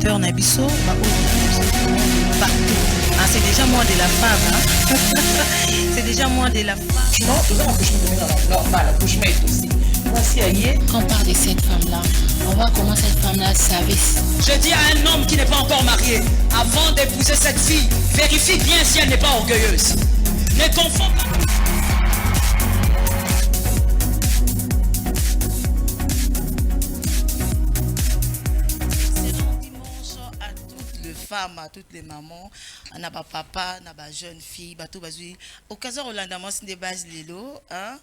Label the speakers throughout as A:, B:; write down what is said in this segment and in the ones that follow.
A: téléspectateurs Nabiso, partout. Ah, c'est déjà moins de la femme. Hein? C'est déjà moins de la femme.
B: Non, tout ça, accouchement normal, accouchement est aussi.
C: Quand on parle de cette femme-là, on voit comment cette femme-là savait.
D: Je dis à un homme qui n'est pas encore marié, avant d'épouser cette fille, vérifie bien si elle n'est pas orgueilleuse. Ne confonds pas.
A: Femmes, à toutes les mamans, à pas papa, à pas jeune fille, à tout bazui. Au cas où Rolanda c'est des bases lilo, hein.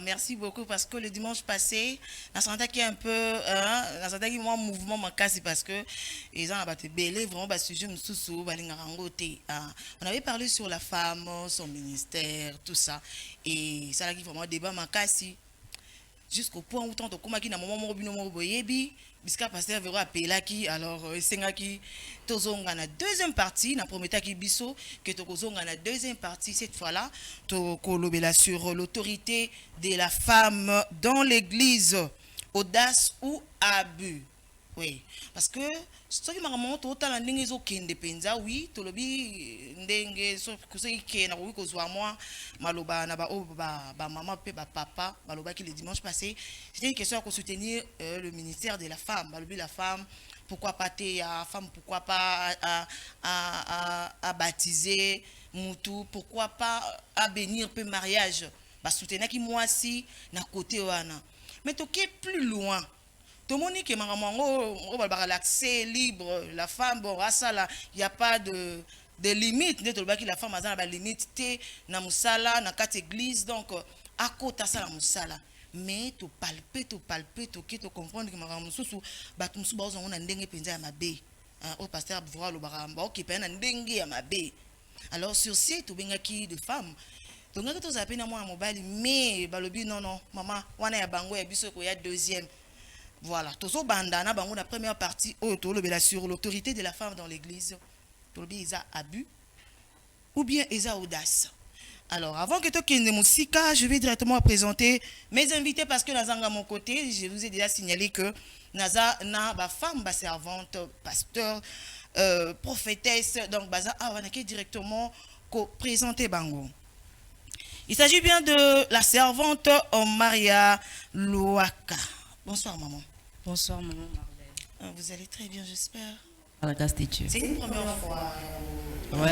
A: Merci beaucoup parce que le dimanche passé, on a senti qu'il y a un peu, hein, on a senti qu'il y a un mouvement manqué parce que ils ont abattu belé vraiment bas sujet msoussou balingarangote. On avait parlé sur la femme, son ministère, tout ça, et ça là qui vraiment débat manqué jusqu'au point où tant de comment qui n'a moment mobino moboyebi. Bisca pasteur verra appeler qui alors senga qui tozonga na deuxième partie na prometa ki biso que tozonga na deuxième partie cette fois-là to kolobela sur l'autorité de la femme dans l'église, audace ou abus. Oui, parce que ce qui m'a remonté autant la ndenge zo kende penza oui to lobi ndenge so qui na ko zo moi maloba na ba maman pe ba papa maloba qui le dimanche passé c'était une question à soutenir le ministère de la femme malobi la femme pourquoi pas la femme pourquoi pas à baptiser mutu pourquoi pas à bénir peu mariage ba soutenir qui moi si na côté wana mais to qui est plus loin. Tout le monde dit que on va l'accès libre, la femme, bon, ça là, il n'y a pas de limite. La femme a des limites, na musala, na quatre églises, donc à côté ça la musala. Mais tu palpes, tu comprends que maman mususu, batu musu bazo on a ndenge penza ya mabe. Au pasteur voir le baramba, ok, pe na ndenge ya mabe. Alors sur ce, tu benga qui de femme. Donc quand tu appelles na moi mobile, mais balobi non non, maman, wana ya bango ya biso ko ya deuxième. Voilà, tozo bandana bango la première partie sur l'autorité de la femme dans l'église. Tolobi isa abus ou bien isa audace. Alors, avant que tu kende musika, je vais directement présenter mes invités parce que nazanga mon côté, je vous ai déjà signalé que naza na ba femme ba servante, pasteur, prophétesse, donc baza awanake directement ko présenter bango. Il s'agit bien de la servante Maria Loaka. Bonsoir maman.
C: Bonsoir maman Marlène.
A: Vous allez très bien, j'espère.
C: À la grâce de Dieu.
A: C'est une première fois.
C: Moi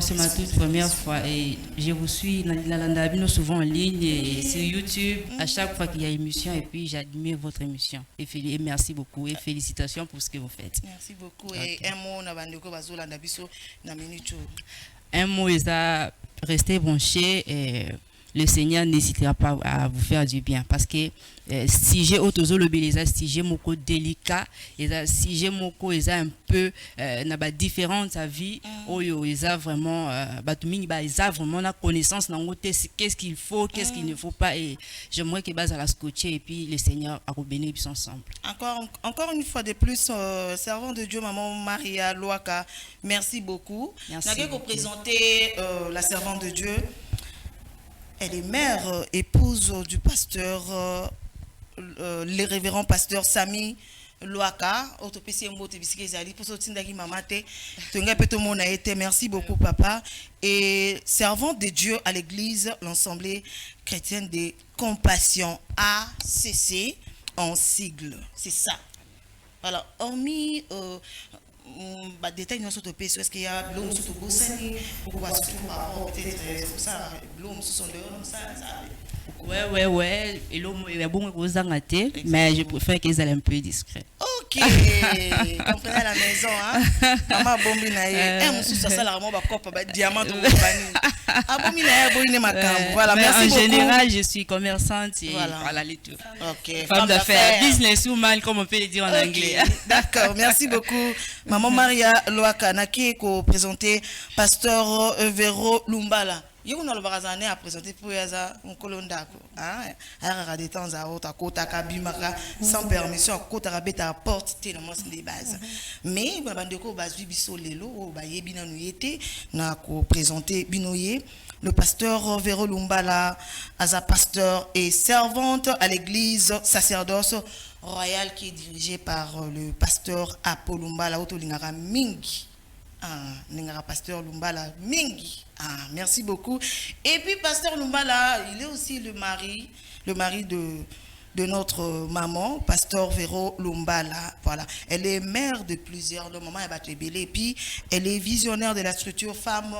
C: c'est ma toute première fois et je vous suis la souvent en ligne et sur YouTube à chaque fois qu'il y a émission et puis j'admire votre émission et merci beaucoup et félicitations pour ce que vous faites.
A: Merci beaucoup. Okay. Et un mot na bandeko bazola na biso na minute.
C: Un mot est à rester branché et le Seigneur n'hésitera pas à vous faire du bien parce que si j'ai autozo le beleza si j'ai moko délicat et si j'ai moko un peu na ba différente sa vie oyo eza vraiment batumini ba eza vraiment la connaissance na ngote qu'est-ce qu'il faut qu'est-ce qu'il ne faut pas et j'aimerais que base à la scotcher et puis le Seigneur a bénir tous ensemble.
A: Encore une fois de plus servant de Dieu maman Maria Loaka, merci beaucoup.
C: Merci.
A: N'a que présenter la servante de Dieu. Elle est mère, épouse du pasteur, le révérend pasteur Sami Loaka. Merci beaucoup, papa. Et servante de Dieu à l'église, l'Assemblée chrétienne de compassion, ACC, en sigle. C'est ça. Alors, hormis. Détail non surtout est-ce qu'il y a l'homme surtout bossani pourquoi surtout peut-être ça l'homme ce sont dehors ça
C: ouais et l'homme il y a bon gros angaté mais je préfère qu'ils aient un peu discret.
A: OK comprenez à la maison hein maman bombi na ye musu ça la vraiment ba kopa ba diamant to bani abomi na ya boine makam voilà merci beaucoup.
C: En général je suis commerçante et voilà les tout.
A: OK
C: femme d'affaires businesswoman comme on peut le dire en anglais.
A: D'accord, merci beaucoup maman Maria Loaka naki ko présenter pasteur Vero Lumbala. Yo na lobarazane a présenter pour yaza nkolondako hein ara de temps à autre kota kabimaka sans permission kota rabeta porte té na moi des bases mais bandeko bazwi biso lelo ba yebi na nuyete na ko présenter binoye le pasteur Vero Lumbala as pasteur et servante à l'église sacerdoce royale qui est dirigée par le pasteur Apo Lumbala, Oto Lingara Mingi. Lingara pasteur Lumbala Mingi. Merci beaucoup. Et puis pasteur Lumbala, il est aussi le mari de notre maman, pasteur Véro Lumbala. Voilà. Elle est mère de plusieurs, le maman est et puis elle est visionnaire de la structure femme.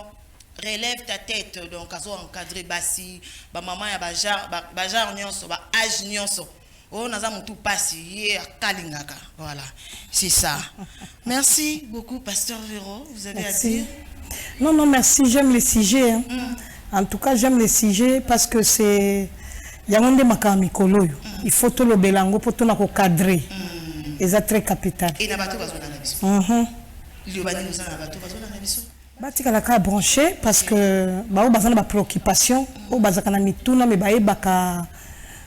A: Relève ta tête, donc à encadré bassi, ba maman ya bajar nyonso, ba âge nyonso. Oh naza mutu passi kalingaka. Voilà. C'est ça. Merci beaucoup pasteur Véro, vous avez
E: merci.
A: À dire.
E: Non, merci, j'aime les sujets. Hein. En tout cas, j'aime les sujets parce que c'est yangonde makamikolo. Il faut tout le belango pour tout na cadrer. Et c'est très capital.
A: Et na bato bazona na biso. Le bani nous na bato bazona na biso.
E: Batika la ka branché parce que ba bazana ba préoccupation, o bazakana mituna me bae baka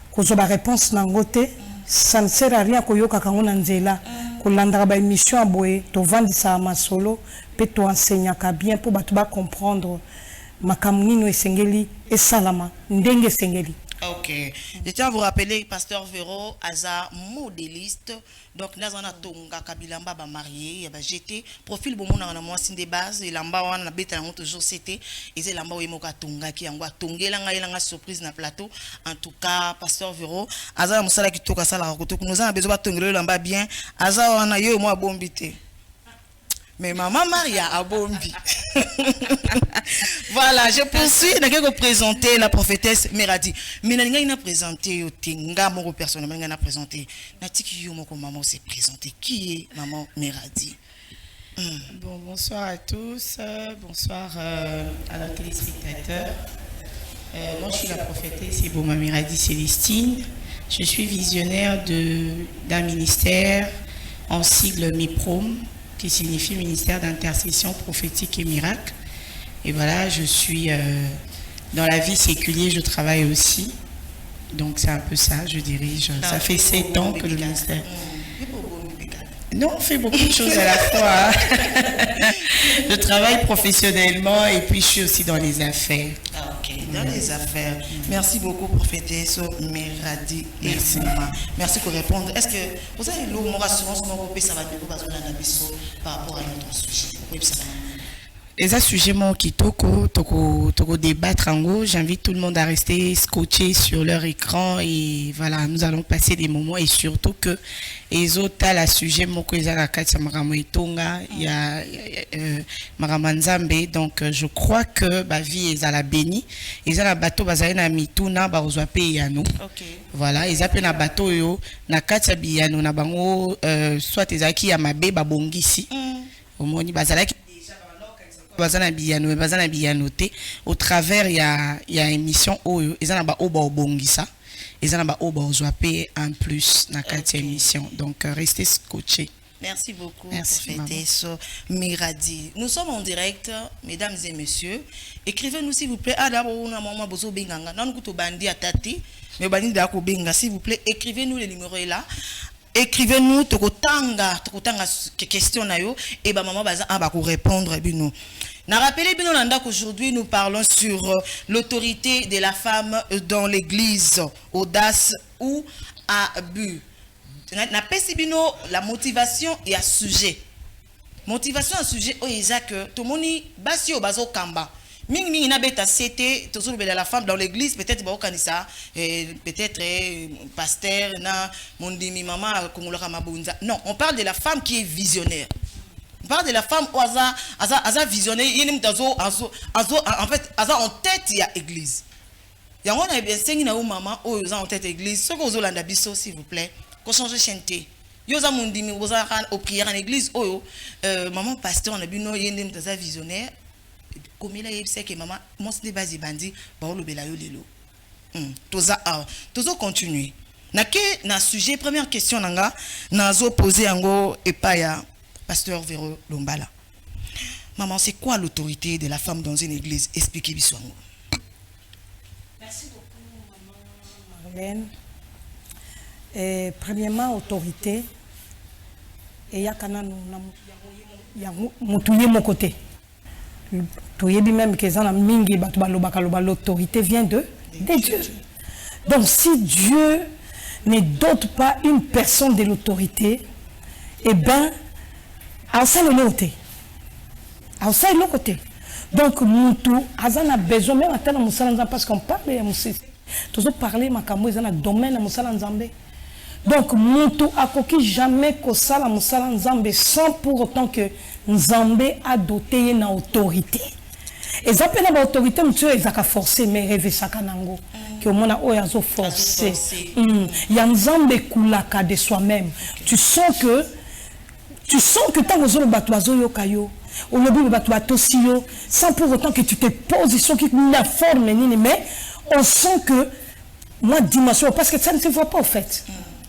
E: kozo ba réponse na ngote, ça ne sert à rien koyoka kangona nzela, kolanda ba émission aboye, to vandisa masolo, pe to enseignaka bien pour batu ba comprendre makamnino esengeli et salama, ndenge esengeli.
A: Ok. Je tiens à vous rappeler, pasteur Véro, Aza, modéliste. Donc, nous avons tonga kabilamba ba marié, ya ba jeté profil bon mon na moi de base et lamba wana beta na toujours c'était et c'est lamba we moka tonga ki yango tongela nga surprise na plateau. En tout cas, pasteur Véro, Aza musala ki toka sala ko to nous avons besoin ba tongela lamba bien. Aza wana yo moi bombité. Mais maman Maria a bombi. Voilà, je poursuis. Je vais vous présenter la prophétesse Meradi. Mais je vais vous présenter mon personnellement. Je vais vous présenter. Maman s'est présentée. Qui est maman Meradi?
F: Bon, bonsoir à tous. Bonsoir à nos téléspectateurs. Moi, je suis la prophétesse Eboma Meradi Célestine. Je suis visionnaire d'un ministère en sigle MIPROM, qui signifie ministère d'intercession prophétique et miracle. Et voilà, je suis dans la vie séculière, je travaille aussi. Donc c'est un peu ça, je dirige. Ça fait 7 ans que le ministère... Non, on fait beaucoup de choses à la fois. Je travaille professionnellement et puis je suis aussi dans les affaires.
A: Ok, dans les affaires. Merci beaucoup, prophétesse Meradi.
F: Merci.
A: Merci pour répondre. Est-ce que vous avez l'eau, mon assurance, mon repère, ça va bien par rapport à notre sujet?
F: Et ça, sujet mon kitoko, toko débattre en gros. J'invite tout le monde à rester scotché sur leur écran et voilà, nous allons passer des moments et surtout que les autres la sujet mon que la katia maramo etonga, il y a maramanzambe, donc je crois que ba vie est à la béni. Ils ont la bateau bazali na mituna ba ozwape yano. Voilà, ils appellent na bateau yo na katia biyano na bango soit ezaki ya mabe ba bongisi. Omoni bazalaki bazana biyano te au travers il y a émission oyo ezana ba oba obongisa ezana ba oba ozwape en plus na quatre émission, donc restez scotché.
A: Merci beaucoup.
F: Merci
A: prophétesse Meradi. Nous sommes en direct, mesdames et messieurs. Écrivez-nous s'il vous plaît. Ah d'abord na mama bozo benganga na nukuto bandi atati mais bandi dako benga s'il vous plaît. Écrivez-nous le numéro est là. Écrivez-nous tokotanga question na yo et ba maman baza ba ko répondre bino. Na rappelé bino landa qu'aujourd'hui nous parlons sur l'autorité de la femme dans l'église, audace ou abus. Na pesi bino la motivation et à sujet. Motivation à sujet o Isaac to moni basi o bazo kamba. Mingi na beta c'était toujours la femme dans l'église peut-être ba okanisa peut-être pasteur na mondimi mama kongolaka mabunza. Non, on parle de la femme qui est visionnaire. On parle de la femme où aza visionnaire, en fait aza en tête il y a église. Il y a on a bien sengi na ou maman ou en tête église. Ce que vous landa biso s'il vous plaît, ko changer chanter. Yo za mondimi oza au prière en église oyo maman pasteur on a bino yende mtaza visionnaire. Comme il a dit que maman, mon ce débat est bandit, bah on le belayo lelo. Toza continuer. Na sujet première question nanga, nazo poser ango epaya pasteur Véro Lumbala. Maman, c'est quoi l'autorité de la femme dans une église? Expliquez-moi.
E: Merci beaucoup maman Marlène. Premièrement autorité et yakana na mutuye mon côté. Même que l'autorité vient de Dieu. Donc si Dieu ne dote pas une personne de l'autorité, eh bien, à ça le côté. À ça le côté. Donc, Moutou, Azan a besoin, même à tel parce qu'on parle de Moussi. Toujours parler, Makamou, ils ont un domaine à Moussala Nzambé. Donc, Moutou a coquille jamais que ça la Moussala Nzambé sans pour autant que Nzambé a doté une autorité. Et ça peut être l'autorité, monsieur, ils ont forcé, mais rêver ça kanango. Que au moins, oh, ils ont forcé. Il y a Nzambé koulaka de soi-même. Tu sens que tant que le bateau yokayo, ou le bateau tosio, sans pour autant que tu te positions qui la forme, mais on sent que moi dimension parce que ça ne se voit pas en fait.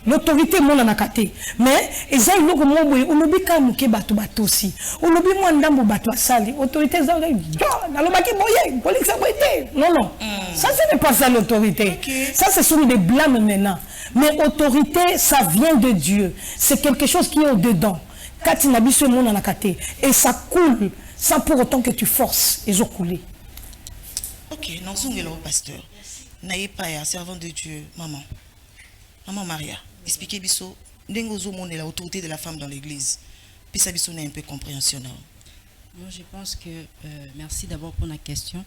E: L'autorité mon anakate, mais ils ont le mot oui, on oublie quand muke bateau aussi. On oublie moi ndambo bateau sali, autorité ça dans le baki boye, police ça boye. Non. Ça ce n'est pas ça l'autorité. Ça ce sont des blâmes maintenant. Mais autorité ça vient de Dieu. C'est quelque chose qui est au-dedans. Et ça coule sans pour autant que tu forces et couler.
A: Ok, non, c'est un pasteur. N'ayez pas un servant de Dieu, maman. Maman Maria, expliquez biso. N'engozo mon est l'autorité de la femme dans l'église. Puis ça biso n'est un peu compréhensionnel.
C: Moi, je pense que merci d'abord pour la question.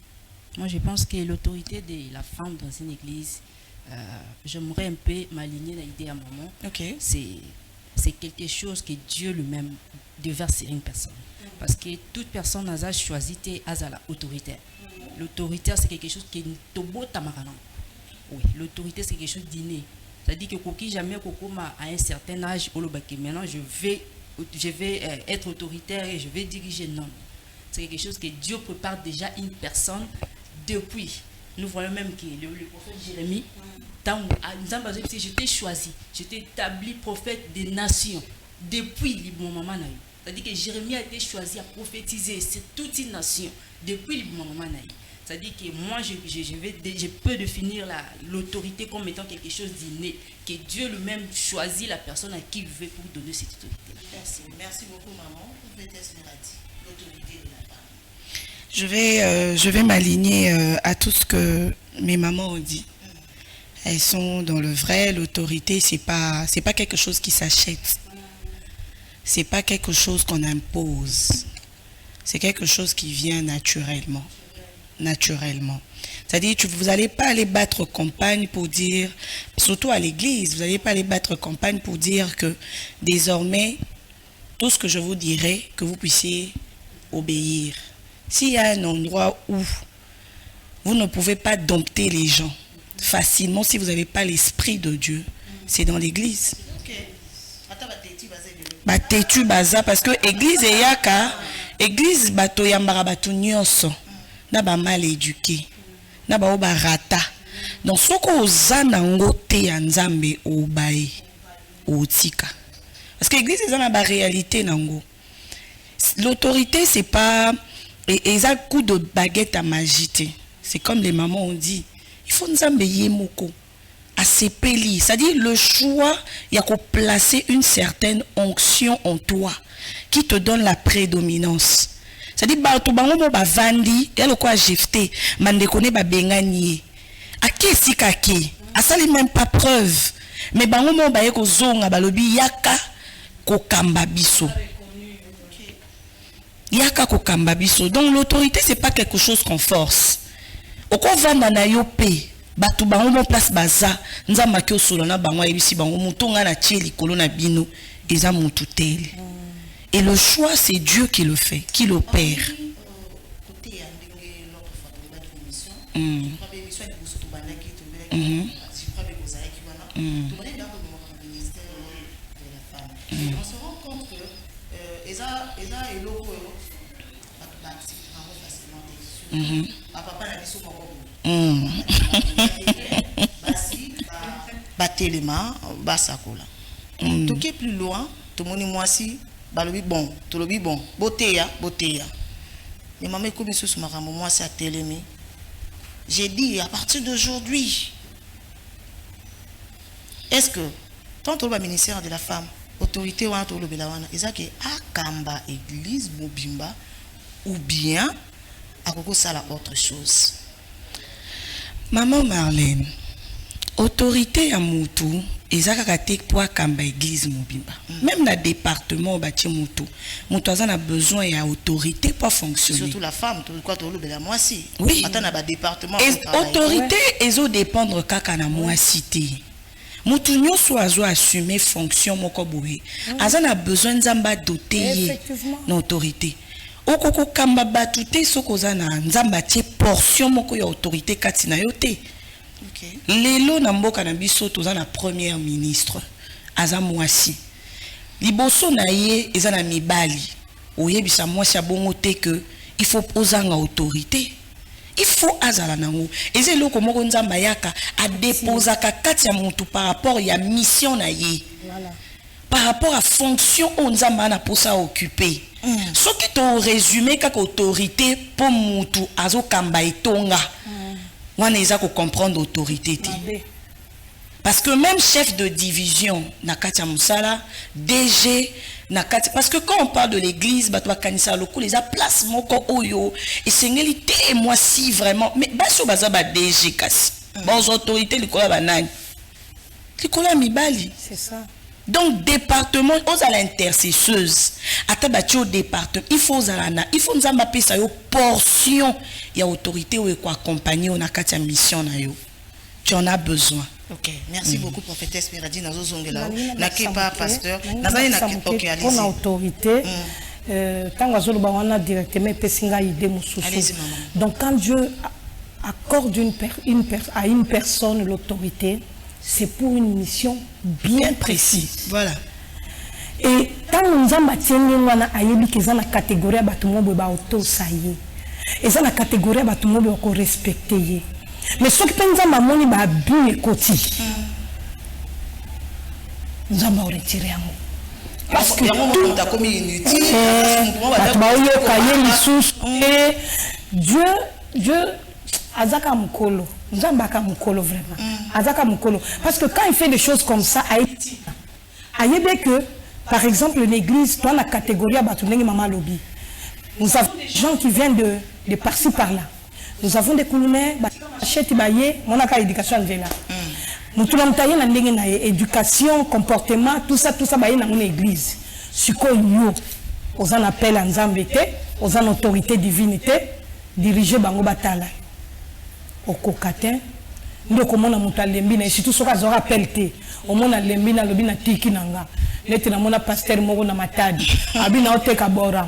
C: Moi, je pense que l'autorité de la femme dans une église, j'aimerais un peu m'aligner l'idée à maman.
A: Ok.
C: C'est quelque chose que Dieu lui-même déverse sur une personne. Parce que toute personne a choisi l'autorité. L'autorité, c'est quelque chose qui est tobo tamarana. Oui, l'autorité, c'est quelque chose d'inné. C'est-à-dire que Koki jamais à un certain âge, maintenant je vais être autoritaire et je vais diriger. Non. C'est quelque chose que Dieu prépare déjà une personne depuis. Nous voyons même que le prophète Jérémie, je t'ai choisi, je t'ai établi prophète des nations depuis mon maman. C'est-à-dire que Jérémie a été choisi à prophétiser sur toute une nation depuis mon maman. C'est-à-dire que moi, je peux définir l'autorité comme étant quelque chose d'inné, que Dieu lui-même choisit la personne à qui il veut pour donner cette autorité.
A: Merci beaucoup, maman. L'autorité de la femme.
F: Je vais m'aligner à tout ce que mes mamans ont dit. Elles sont dans le vrai. L'autorité, c'est pas quelque chose qui s'achète. C'est pas quelque chose qu'on impose. C'est quelque chose qui vient naturellement. C'est-à-dire, vous n'allez pas aller battre campagne pour dire, surtout à l'église, vous n'allez pas aller battre campagne pour dire que désormais, tout ce que je vous dirai, que vous puissiez obéir. S'il y a un endroit où vous ne pouvez pas dompter les gens facilement, si vous n'avez pas l'esprit de Dieu, c'est dans l'église. Batetu baza, parce que l'église est yaka, l'église bato yambara bato nyonso. Na ba mal éduqué, na ba oba rata. Donc ce qu'on a nango te yanzambe obaye otika. Parce que l'église est dans la réalité nango. L'autorité c'est pas et ça coup de baguette à magiter. C'est comme les mamans ont dit, il faut nzambe yemoko à sepeli. C'est-à-dire le choix, il y a qu'on placer une certaine onction en toi qui te donne la prédominance. C'est-à-dire bato bango mo ba vandi ya lokwa jefté mande kone ba bengani ake sikake asali même pas preuve mais bango mo ba yeko zonga balobi yaka kokamba biso donc l'autorité c'est pas quelque chose qu'on force oko vanda na yo pe bato bango mo place baza nzamba ki osolo na bango ebisi bango mutonga na tie likolo na bino eza mutu tele. Et le choix, c'est Dieu qui le fait, qui l'opère.
A: On se rend compte que plus loin, tout le monde moi si balobi bon, tout le bon, boteya. Les mamans comme ça sur moi c'est à télémé. J'ai dit à partir d'aujourd'hui, est-ce que tant que le ministère de la femme, autorité ou tout le belawana, est-ce que akamba église bobimba ou bien à koko ça la autre chose?
F: Maman Marlène, autorité à Moutou,
G: ezaka katek pour kamba église mobimba. Même dans le département bâti mutu a besoin et autorité pour fonctionner.
A: Surtout la femme, quoi tu veux moi si.
G: Oui.
A: Attends na département.
G: Autorité ezo dépendre kaka na moi cité. Mutu nyonso azo assumer fonction moko boye. Azana besoin nzamba doter na autorité. Okoko kamba batute sokoza na nzamba tie portion moko ya autorité kati na yote.
A: Okay.
G: Lelo na mboka na biso toza na premier ministre aza mwasi. Liboso na ye eza na mibali. Oyebisa mwasi abongo te que il faut ozanga autorité. Il faut azala nango. Eze loko moko nzamba yaka a déposa ka kati ya mutu par rapport ya mission na ye.
E: Voilà.
G: Par rapport à fonction on nzamba na posa occuper. Ce qui te résumé kaka autorité pour mutu azo kamba etonga. On a comprendre l'autorité. Parce que même chef de division, Nakatia Moussala, DG, Nakatia, parce que quand on parle de l'église, Batwa Kanisa Loko, les a place moko oyo, et c'est ngélité, moi si vraiment, mais baso bazaba DG kasi. Bon, autorité, l'ikola banane. L'ikola mibali.
E: C'est ça.
G: Donc, département, aux à l'intercesseuse, à tabati au département, il faut zalana, il faut nous ambaper ça, portion, il y a autorité ou quoi accompagner, on a quatre mission na yo. Tu en as besoin.
A: Ok, merci beaucoup, prophétesse Miradi, Nazo Zongela. Nakepa, pasteur, ok, allez-y.
E: Pour l'autorité, tant que on a directement pesinga idée moussou. Donc, quand Dieu accorde à une personne l'autorité, c'est pour une mission bien précise.
G: Voilà.
E: Et quand nous avons la catégorie de auto saïe, et ça la catégorie de respecter. Mais ce qui nous avons moni ba bu et koti. Nous avons retiré un mot. Parce que tout
A: a commis inutile.
E: Dieu Azaka Mukolo. Nzambaka Mukolo vraiment. Azaka Mukolo. Parce que quand il fait des choses comme ça, aïe que, par exemple, l'église, dans la catégorie à Batunengi Mama Lobby, nous avons des gens qui viennent de par-ci par-là. Nous avons des colonels, Bacheti Baye, mon éducation Angela. Nous avons éducation, comportement, tout ça, Baye dans mon église. Ce qu'on aux en appel à Nzambete, aux en autorité divinité, diriger Bango Batala. Au cocatin, nous commandons mon lembina, et surtout ce qu'on rappelle, au monde lembina, le bina tiki nanga, l'être na mon pasteur moro na matadi, abina oteka bora.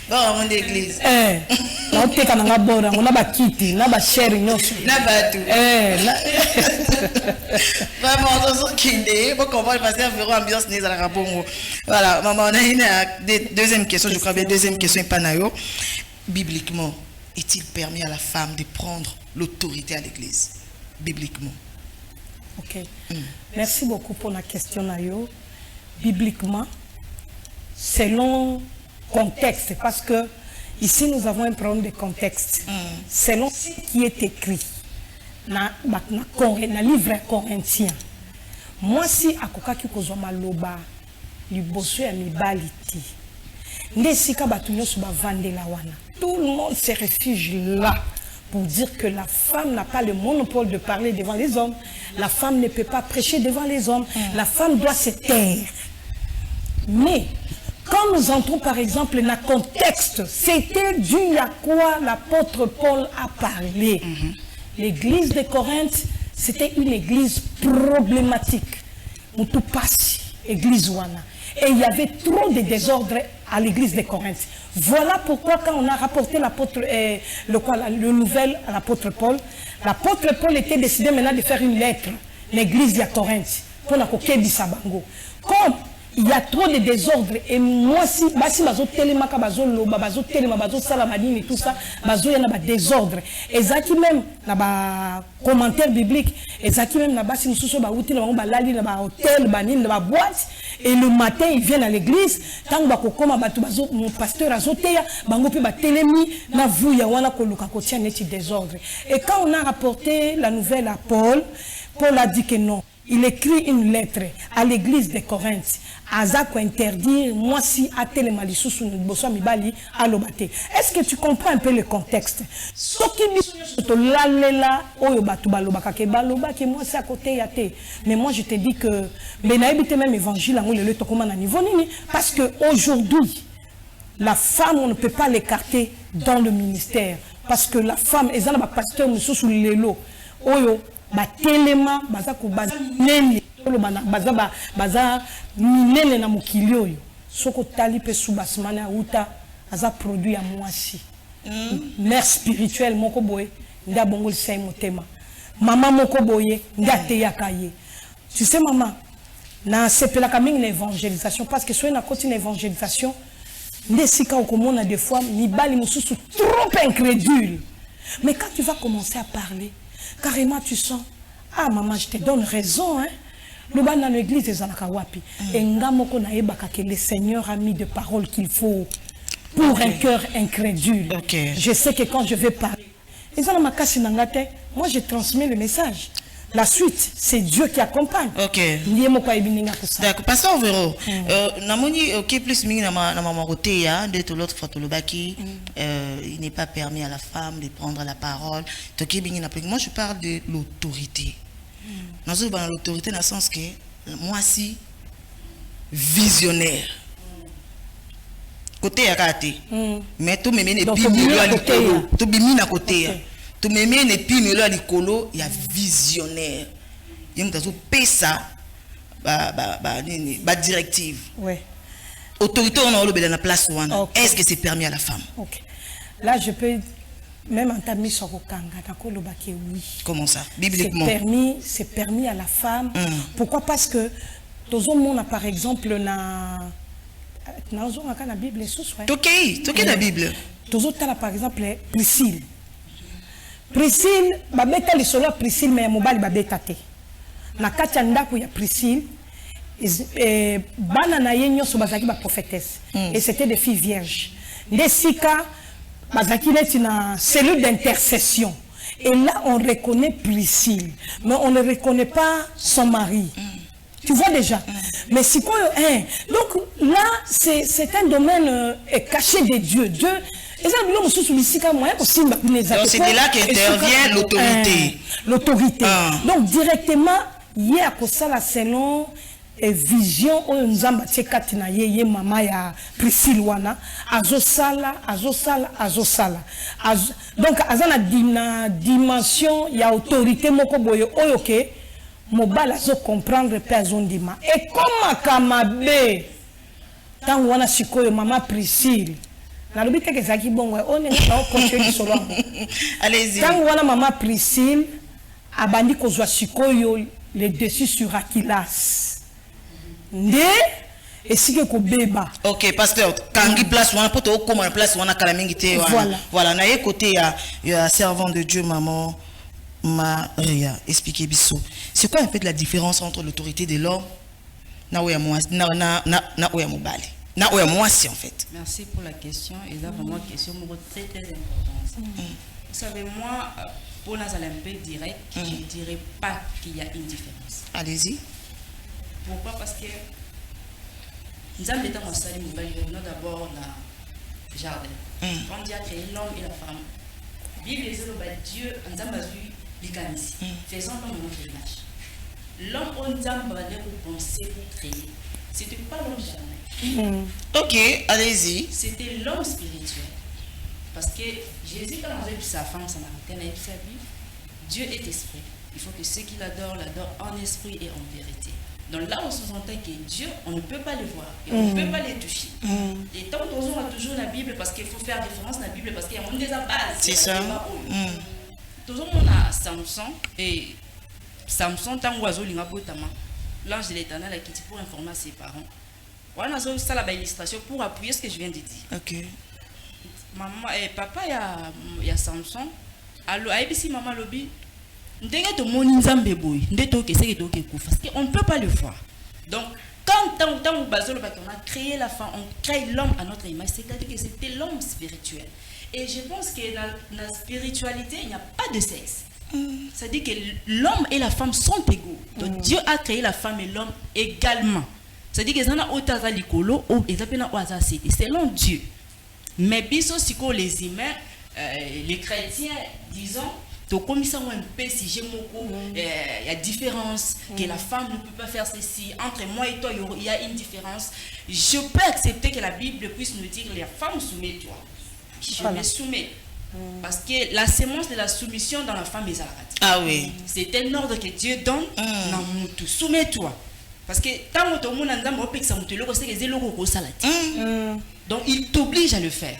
A: Bon, mon église.
E: Na oteka nanga bora, on a ba kiti, na ba cher nyoso.
A: Na ba tout. Vraiment, on se kinde, bon comprendre parce que vraiment ambiance n'est à la bongo. Voilà, maman, on a une deuxième question, je crois bien deuxième question panayo. Bibliquement, est-il permis à la femme de prendre l'autorité à l'église? Bibliquement.
E: Ok. Merci beaucoup pour la question, Nayo. Bibliquement, selon contexte, parce que ici nous avons un problème de contexte. Selon ce qui est écrit dans le livre corinthien, moi si akokaki kozoma loba liboso ya mibaliti ndesika batu nyoso bavandela wana. Tout le monde se réfugie là pour dire que la femme n'a pas le monopole de parler devant les hommes. La femme ne peut pas prêcher devant les hommes. La femme doit se taire. Mais quand nous entrons par exemple dans le contexte, c'était dû à quoi l'apôtre Paul a parlé. L'église de Corinthe, c'était une église problématique. Moutou passi, église wana. Et il y avait trop de désordre à l'église de Corinthe. Voilà pourquoi quand on a rapporté l'apôtre, le nouvel à l'apôtre Paul était décidé maintenant de faire une lettre à l'église de Corinthe pour la coquille Sabango. Comme il y a trop de désordre et moi si bazo télémaka bazo loba bazo téléma bazo salamadine et tout ça bazo yana ba désordre ezaki même na ba commentaire biblique ezaki même na basi mususu ba uti na ba lali na ba hôtel banine na ba boîte et le matin ils viennent à l'église tant ba kokoma batu bazo mon pasteur azoteya bango pe ba télémi na vuya wana koluka kotia neti désordre. Et quand on a rapporté la nouvelle à Paul a dit que non, il écrit une lettre à l'église de Corinthe. Azako interdire moi si atele malisusu boso mibali alobate. Est-ce que tu comprends un peu le contexte? Soki biso lalela oyo batu balobaka ke baloba ke moi c'est à côté yate. Mais moi je te dis que benaibite même évangile ngo le tokoma na niveau nini parce que aujourd'hui la femme on ne peut pas l'écarter dans le ministère parce que la femme ezana ba pasteur mususu lelo oyo ba telema baza ko nene baza minene na mokili oyo soko tali pe subasimana uta aza produit ya mwasi mère spirituelle moko boye nda bongo lisai motema mama moko boye nda te yakaye tu sais maman na sepelaka mingi na évangélisation parce que soyez na continue évangélisation ndesika okomona des fois mibali mususu trop incrédule mais quand tu vas commencer à parler carrément tu sens ah maman je te donne raison hein. Le ban dans l'église des Anakawapi. Et ngamoko na ebaka que le Seigneur a mis de paroles qu'il faut pour un cœur incrédule. Je sais que quand je vais parler, moi je transmets le message. La suite, c'est Dieu qui accompagne.
A: Ok. D'accord. Pasteur Véro, namoni ok plus mingi na maman roté ya de tout l'autre fois baki il n'est pas permis à la femme de prendre la parole. Moi je parle de l'autorité. Nous avons l'autorité dans le sens que moi si visionnaire côté à côté mais tout me mène puis milieu à l'écolo tout bimina côté tout me mène puis milieu à l'écolo il y a visionnaire il y a un pesa ba directive
E: ouais
A: autorité on a le dans la place one est-ce que c'est permis à la femme?
E: OK là je peux même en tamis sur Okanga, oui.
A: Comment ça? Bibliquement.
E: C'est permis à la femme. Pourquoi? Parce que tout le monde a par exemple la Bible
A: Ok, la Bible.
E: Tout le monde par exemple Priscille. Priscille, babeta li solo Priscille mais mobali babeta te. Na katia ndako ya Priscille bana na yenyo so bazaki ba prophétesse et c'était des filles vierges. Nesika Bazaki est une cellule d'intercession. Et là, on reconnaît Priscille. Mais on ne reconnaît pas son mari. Tu vois déjà. Mais c'est quoi donc là, c'est un domaine caché de Dieu. Dieu. Donc c'est
A: de là qu'intervient l'autorité.
E: L'autorité. Donc directement, il y a ça selon et vision o nzamba tsekati na ye mama ya Priscille wana azosala donc azana dina dimension ya autorité moko boye oyo ke mobala zo comprendre pe azondima et comme kamabe tant wana sikoyo mama Priscille na lobi te ke zaki bongo on est pas continuer solo
A: allez-y
E: tant wana mama Priscille abandi kozwa sikoyo le dessus sur Aquilas et si que beba.
A: Ok, pasteur, quand il place on a pas au comment place on a calamité voilà na côté il y a servant de Dieu maman Maria expliquez biso. C'est quoi en fait la différence entre l'autorité de l'homme na oya moi na oya mobali. Na oya moi si en fait.
C: Merci pour la question et là vraiment question très importante. Vous savez moi pour nous aller un peu direct, je ne dirais pas qu'il y a une différence.
A: Allez-y.
C: Pourquoi? Parce que nous avons été en salle mobile, nous d'abord dans le jardin. On dit à créer l'homme et la femme. Bible dit Dieu, nous avons vu l'égalité. Faisons l'homme notre image. L'homme, on a pour penser, pour créer. C'était pas l'homme jamais.
A: Ok, allez-y.
C: C'était l'homme spirituel. Parce que Jésus, quand on a vu sa femme, sa maritaine, sa vie, Dieu est esprit. Il faut que ceux qui l'adorent en esprit et en vérité. Donc là, on sous-entend que Dieu, on ne peut pas le voir et on ne peut pas les toucher. Et tant qu'on a toujours la Bible, parce qu'il faut faire référence à la Bible, parce qu'il y a des bases.
A: C'est ça.
C: Toujours on a Samson, et Samson, tant oiseau, l'ange de l'Éternel qui dit pour informer ses parents. Voilà, ça la illustration pour appuyer ce que je viens de dire.
A: Ok.
C: Maman et papa, il y a Samson. Alors, ABC, maman, lobby. Parce qu'on ne peut pas le voir. Donc, quand on a créé la femme, on crée l'homme à notre image, c'est-à-dire que c'était l'homme spirituel. Et je pense que dans la spiritualité, il n'y a pas de sexe. Ça dit que l'homme et la femme sont égaux. Donc Dieu a créé la femme et l'homme également. Ça dit que c'est selon Dieu. Mais biso siko les humains, les chrétiens, disons, comme ça un peu si j'ai il y a différence, que la femme ne peut pas faire ceci. Entre moi et toi, il y a une différence. Je peux accepter que la Bible puisse nous dire les femmes soumets-toi. Je me soumets. Parce que la sémence de la soumission dans la femme est Zalakati.
A: Ah oui.
C: C'est un ordre que Dieu donne dans Moutou. Soumets-toi. Parce que tant que tu as donc il t'oblige à le faire.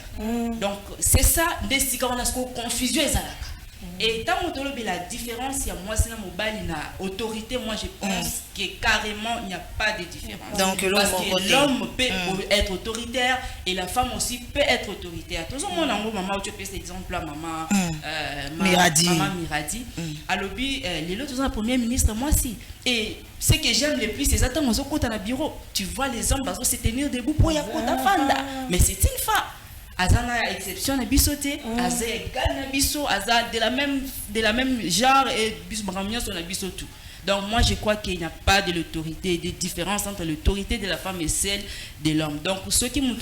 C: Donc c'est ça, des confusion et tant que tu as la différence, il y a moi c'est la autorité, moi je pense que carrément il n'y a pas de différence. Donc l'homme peut être autoritaire et la femme aussi peut être autoritaire. Tout le monde maman tu peux exemple là maman
A: Miradi.
C: Alors les autres sont premier ministre moi aussi. Et ce que j'aime le plus, c'est ça quand on est dans le bureau, tu vois les hommes se tenir debout pour y avoir mais c'est une femme. Azana exception na bisoté, Aza égal na biso, Aza de la même genre et bis bramion sur na bisotou. Donc moi je crois qu'il n'y a pas de l'autorité, de différence entre l'autorité de la femme et celle de l'homme. Donc pour ceux qui m'ont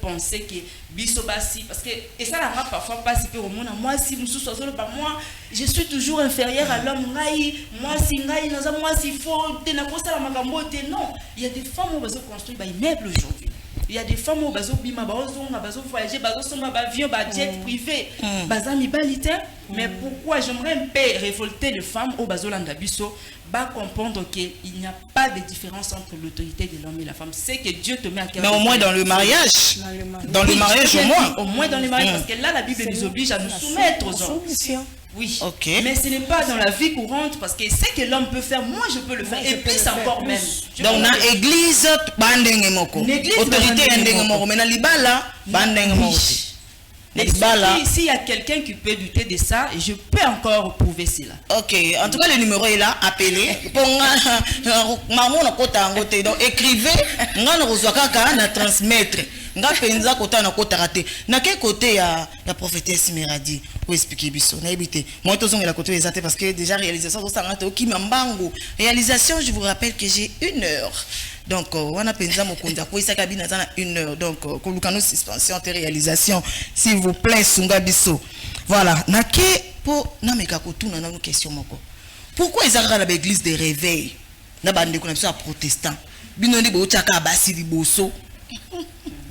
C: pensé que biso basi parce que et ça la parfois pas si peu au monde moi si musu solo pas moi je suis toujours inférieur à l'homme moi si faut tena kosa la makambo non, il y a des femmes qui vont construire des immeubles aujourd'hui. Il y a des femmes qui vont voyager, avion, jet privé, mais pourquoi j'aimerais un peu révolter les femmes au Bazolanda Bisso, comprendre qu'il n'y a pas de différence entre l'autorité de l'homme et la femme. C'est que Dieu te met à cœur.
A: Mais au moins dans le mariage. Dans le mariage, au moins.
C: Au moins dans le mariage, parce que là, la Bible nous oblige à nous soumettre aux hommes. Oui, mais ce n'est pas dans la vie courante parce que ce que l'homme peut faire, moi je peux le faire et plus encore même.
A: Donc dans l'église, autorité mais dans libala,
C: s'il y a quelqu'un qui peut douter de ça, je peux encore prouver cela.
A: Ok, en tout cas le numéro est là, appelez. Donc écrivez, on transmettre. Nga penza kota na kota raté. Na quel côté ya prophétesse Miradi pour expliquer biso. Na ebité. Moi tozong la côté exact parce que déjà réalisation ça ngate okimambango. Réalisation, je vous rappelle que j'ai 1 heure. Donc wana penza mokonza ko isa kabina za na 1 heure. Donc kolukano suspension de réalisation s'il vous plaît sunga biso. Voilà, na ke po na meka kotuna na question moko. Pourquoi ezaka na l'église de réveil? Na bande ko na biso protestant. Bino ndi bo chaka basi liboso.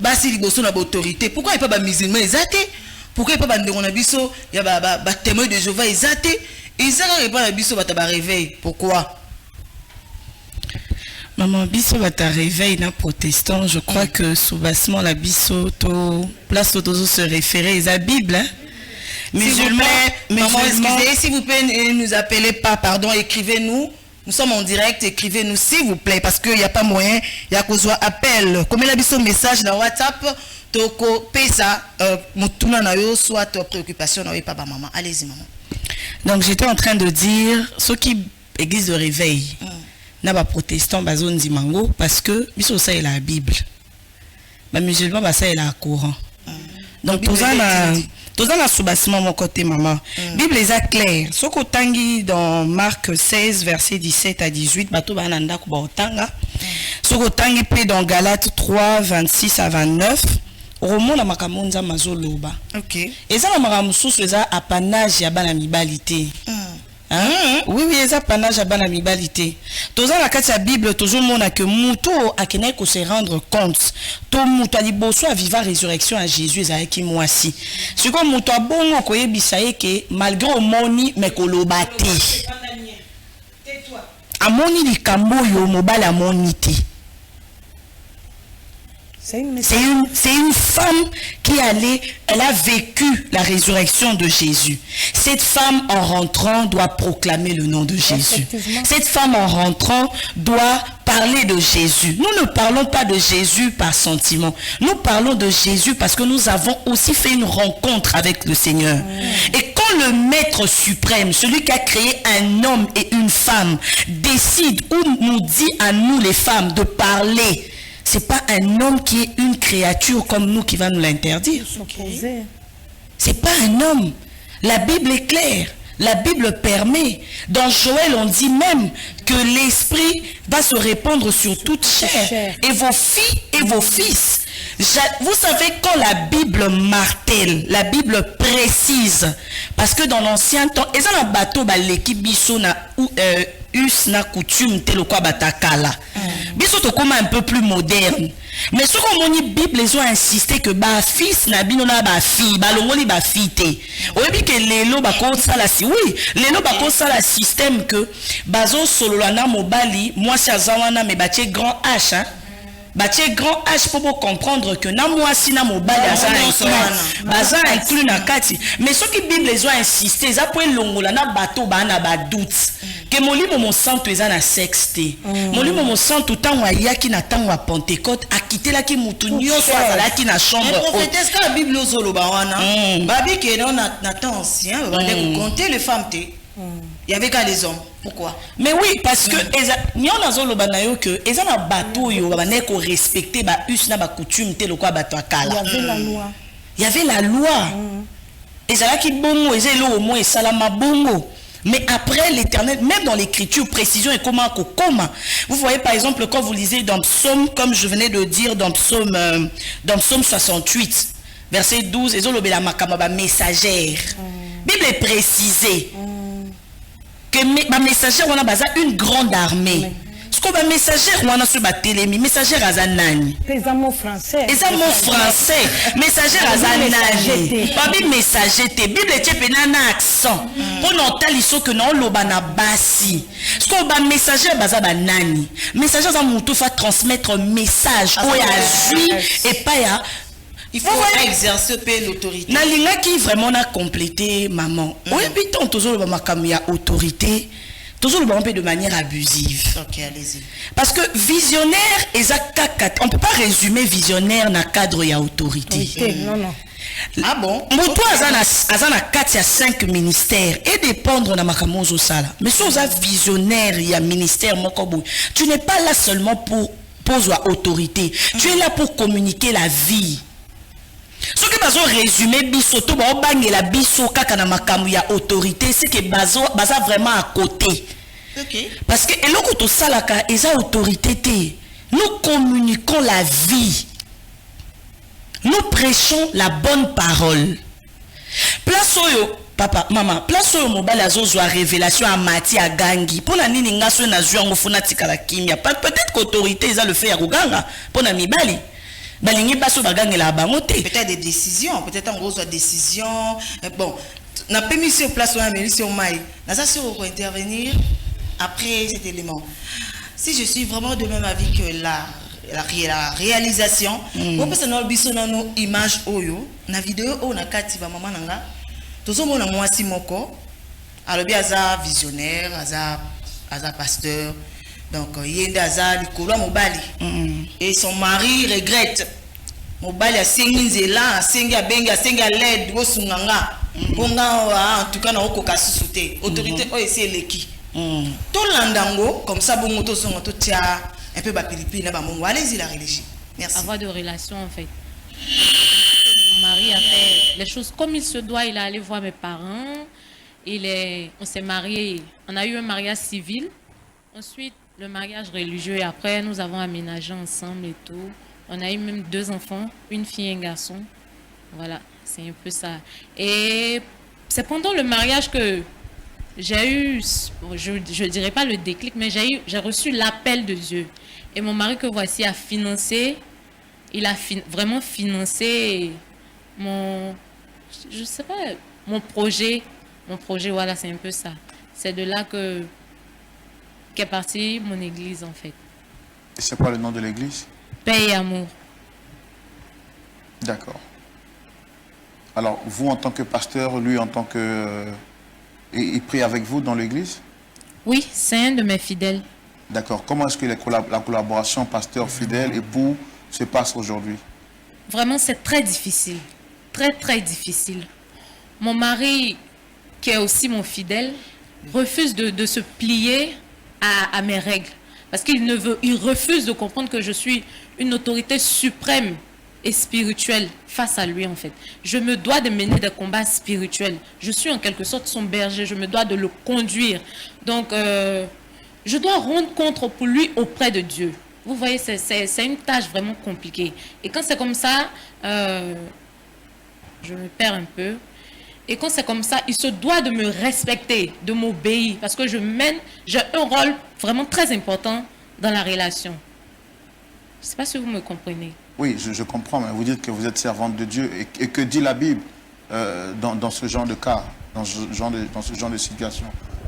A: Basi liboso na autorité. Pourquoi il pas ba musulman ezate? Pourquoi il pas ba ndeko na biso ya ba témoin de Jéhovah ezate? Ezaka pas na biso ba ta réveil. Pourquoi?
G: Maman biso ba ta réveil na protestant, je crois que soubassement la biso to place to se référer à la Bible. Hein?
A: Musulmans, maman excusez, s'il vous plaît ne nous appelez pas, pardon, écrivez-nous. Nous sommes en direct, écrivez-nous s'il vous plaît, parce qu'il n'y a pas moyen, il y a qu'on soit appel. Comme il a mis son message dans WhatsApp, toko pesa, mutuna na yo, soit préoccupation na yo, papa, maman. Allez-y, maman.
G: Donc j'étais en train de dire, ceux qui église de réveil, n'a pas protestant, bazon dimango, parce que, biso ça est la Bible. Les musulmans, ça est la Coran. Donc, tout ça, dans le soubassement mon côté maman. Bible est claire. Ce qu'on tangi dans Marc 16 verset 17 à 18, bato bananda ko baotanga. Ce qu'on tangi pe dans Galates 3 26 à 29, romo la makamonza mazoloba. OK. Et ça la makamususu eza apanage ya bana mibalité. Hein? Oui, les apanages à banamibalité. Tous la carte la Bible, toujours mon que Mouto a qu'une ko se rendre compte. Tout Mouto a dit bosso à vivre résurrection à Jésus et qui moi si. Ce que Mouto a bon ko yebisaye que malgré au moni mais ko lobate. Amoni li kambo yo mobile amonité. C'est une femme qui elle a vécu la résurrection de Jésus. Cette femme en rentrant doit proclamer le nom de Jésus. Cette femme en rentrant doit parler de Jésus. Nous ne parlons pas de Jésus par sentiment. Nous parlons de Jésus parce que nous avons aussi fait une rencontre avec le Seigneur. Et quand le Maître suprême, celui qui a créé un homme et une femme, décide ou nous dit à nous les femmes de parler, c'est pas un homme qui est une créature comme nous qui va nous l'interdire. C'est pas un homme. La Bible est claire. La Bible permet. Dans Joël, on dit même que l'esprit va se répandre sur toute chair. Et vos filles et vos fils. Vous savez, quand la Bible martèle, la Bible précise, parce que dans l'ancien temps, ils ont un bateau, l'équipe biso na us na coutume tel quoi batakala. Biso to comme un peu plus moderne. Mais ce qu'on m'a dit, Bible, ils ont insisté que ba fils na bino na ba fille, ba longoli ba fille te. Oyebi que lelo ba ko sala si oui, lelo ba ko sala système que bazo solo na mobali, moi si azawana me batie grand H hein. Batie grand H pour comprendre que na moi si na mobali baza inclus na kati. Mais ce qui Bible les ont insisté, ça pour longola na bateau ba na ba doute. Que molimo mon santo eza na sexte. Molimo mon santo tango ayaki na tango a Pentecôte a quitté la ki mutu nyonso azalaki na chambre.
A: Mais prophétesse ka Bible ozolo ba wana. Babi ke na temps ancien, on va compter les femmes te. Il y avait qu'à les hommes. Pourquoi?
G: Mais oui, parce que nous avons que les bateaux yo ba neko respecter ba us na ba coutume te lokwa bato akala.
E: Il y avait la loi.
G: Il y avait la loi. Et ça qui bongo et zelo au moins salama bongo. Mais après l'Éternel, même dans l'écriture, précision et comment. Vous voyez par exemple quand vous lisez dans Psaume, comme je venais de dire dans Psaume 68, verset 12, et zolo bela makama messagère. Bible est précisée. Que ma messagère on a basé une grande armée. Ce qu'on va messagère on a sur ba télémi messagère azanani.
E: Les mots français.
G: Les mots français. Messagère azanani. Babi messager te Bible est penana accent. Pour n'entali so que non loba na basi. Ce qu'on va messagère baza ba nani. Messagère za mutu fa transmettre message o ya jui et pas ya.
A: Il faut exercer l'autorité.
G: Nalinga qui vraiment a complété maman. Oui, puis tant toujours le makam ya autorité, toujours le peu de manière abusive.
A: OK, allez-y.
G: Parce que visionnaire on peut pas résumer visionnaire na cadre ya autorité.
E: Non.
G: Ah bon? Moto azana 4 à 5 ministères et dépendre na makamozo sala. Mais si on a visionnaire ya ministère mokobo, tu n'es pas là seulement pour poser autorité. Tu es là pour communiquer la vie. Ce qui bazo résumé biso to ba bangela biso kaka na makamu ya autorité c'est que baza vraiment à côté.
A: OK.
G: Parce que eloko to salaka eza autorité te. Nous communiquons la vie. Nous prêchons la bonne parole. Place oyo papa maman place oyo mobali azozwa révélation à Mati à Gangi pour na nini ngaso na zwango funa tikala kimia peut-être qu'autorité eza le fait ya kuganga pour na mibali.
A: Peut-être des décisions, peut-être en gros des décisions. Bon, n'a pas mis sur place mais mis sur maille. N'a ça sur pour intervenir après cet élément. Si je suis vraiment de même avis que la réalisation, on peut se nous biso dans nos images oyo, na vidéo on a kati ba maman nanga. Tozo mona mwasi moko. Alors bien aza visionnaire, aza pasteur. Donc, il a mobali. Et son mari regrette. Mobali a singi là, singi a benga, singi a l'aide, wosunganga. En tout cas, na okoka susute. Autorité, c'est l'équipe. Tout l'andango, comme ça, bon, moto son moto tia un peu bapilipi là, bon, allez-y la religion. Merci.
H: Avoir de relations en fait. Mon mari a fait les choses comme il se doit. Il est allé voir mes parents. On s'est mariés. On a eu un mariage civil. Ensuite, le mariage religieux et après nous avons aménagé ensemble et tout. On a eu même 2 enfants, une fille et un garçon. Voilà, c'est un peu ça. Et c'est pendant le mariage que j'ai eu, je dirais pas le déclic, mais j'ai reçu l'appel de Dieu. Et mon mari que voici a financé, il a vraiment financé je sais pas, mon projet, voilà, c'est un peu ça. C'est de là qu'est partie mon église en fait.
I: Et c'est quoi le nom de l'église?
H: Paix et amour.
I: D'accord. Alors, vous en tant que pasteur, lui en tant que... il prie avec vous dans l'église?
H: Oui, c'est un de mes fidèles.
I: D'accord. Comment est-ce que la collaboration pasteur-fidèle époux se passe aujourd'hui?
H: Vraiment, c'est très difficile. Très, très difficile. Mon mari, qui est aussi mon fidèle, refuse de se plier à mes règles. Parce qu'il refuse de comprendre que je suis une autorité suprême et spirituel face à lui en fait. Je me dois de mener des combats spirituels. Je suis en quelque sorte son berger, je me dois de le conduire. Donc, je dois rendre compte pour lui auprès de Dieu. Vous voyez, c'est une tâche vraiment compliquée. Et quand c'est comme ça, je me perds un peu. Et quand c'est comme ça, il se doit de me respecter, de m'obéir. Parce que j'ai un rôle vraiment très important dans la relation. Je ne sais pas si vous me comprenez.
I: Oui, je comprends, mais vous dites que vous êtes servante de Dieu. Et que dit la Bible dans ce genre de cas, dans ce genre de situation?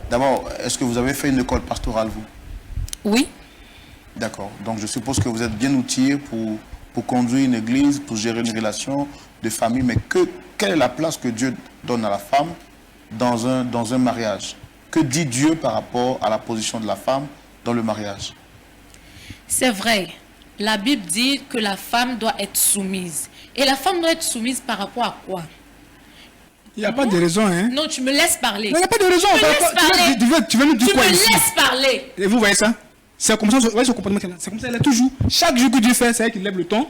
I: D'abord, est-ce que vous avez fait une école pastorale, vous?
H: Oui.
I: D'accord. Donc, je suppose que vous êtes bien outillé pour conduire une église, pour gérer une relation de famille. Mais quelle est la place que Dieu donne à la femme dans un mariage? Que dit Dieu par rapport à la position de la femme dans le mariage?
H: C'est vrai. La Bible dit que la femme doit être soumise. Et la femme doit être soumise par rapport à quoi?
J: Il n'y a pas de raison, hein?
H: Non, tu me laisses parler.
J: Il n'y a pas de raison. Tu veux nous dire quoi ici?
H: Tu me laisses parler.
J: Et vous voyez ça? C'est comme ça, vous voyez ce comportement qu'elle a. C'est comme ça, elle est toujours. Chaque jour que Dieu fait, c'est elle qui lève le ton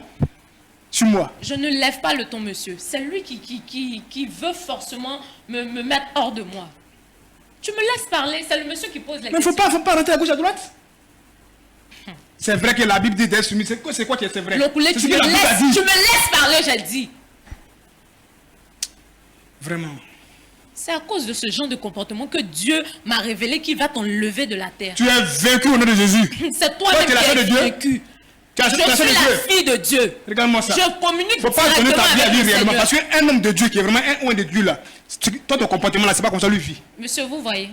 J: sur moi.
H: Je ne lève pas le ton, monsieur. C'est lui qui veut forcément me mettre hors de moi. Tu me laisses parler. C'est le monsieur qui pose les questions.
J: Mais il ne faut pas rentrer à gauche à droite. C'est vrai que la Bible dit d'être soumis. C'est quoi qui est vrai?
H: Le poulet, tu me laisses parler, j'ai dit.
J: Vraiment.
H: C'est à cause de ce genre de comportement que Dieu m'a révélé qu'il va t'enlever de la terre.
J: Tu es vaincu au nom de Jésus.
H: C'est toi-même qui es vaincu. Je suis la fille de Dieu.
J: Regarde-moi ça.
H: Je communique.
J: Il ne faut pas donner ta vie à lui réellement. Parce qu'un homme de Dieu qui est vraiment un homme de Dieu là, toi ton comportement là, c'est pas comme ça lui vit.
H: Monsieur, vous voyez.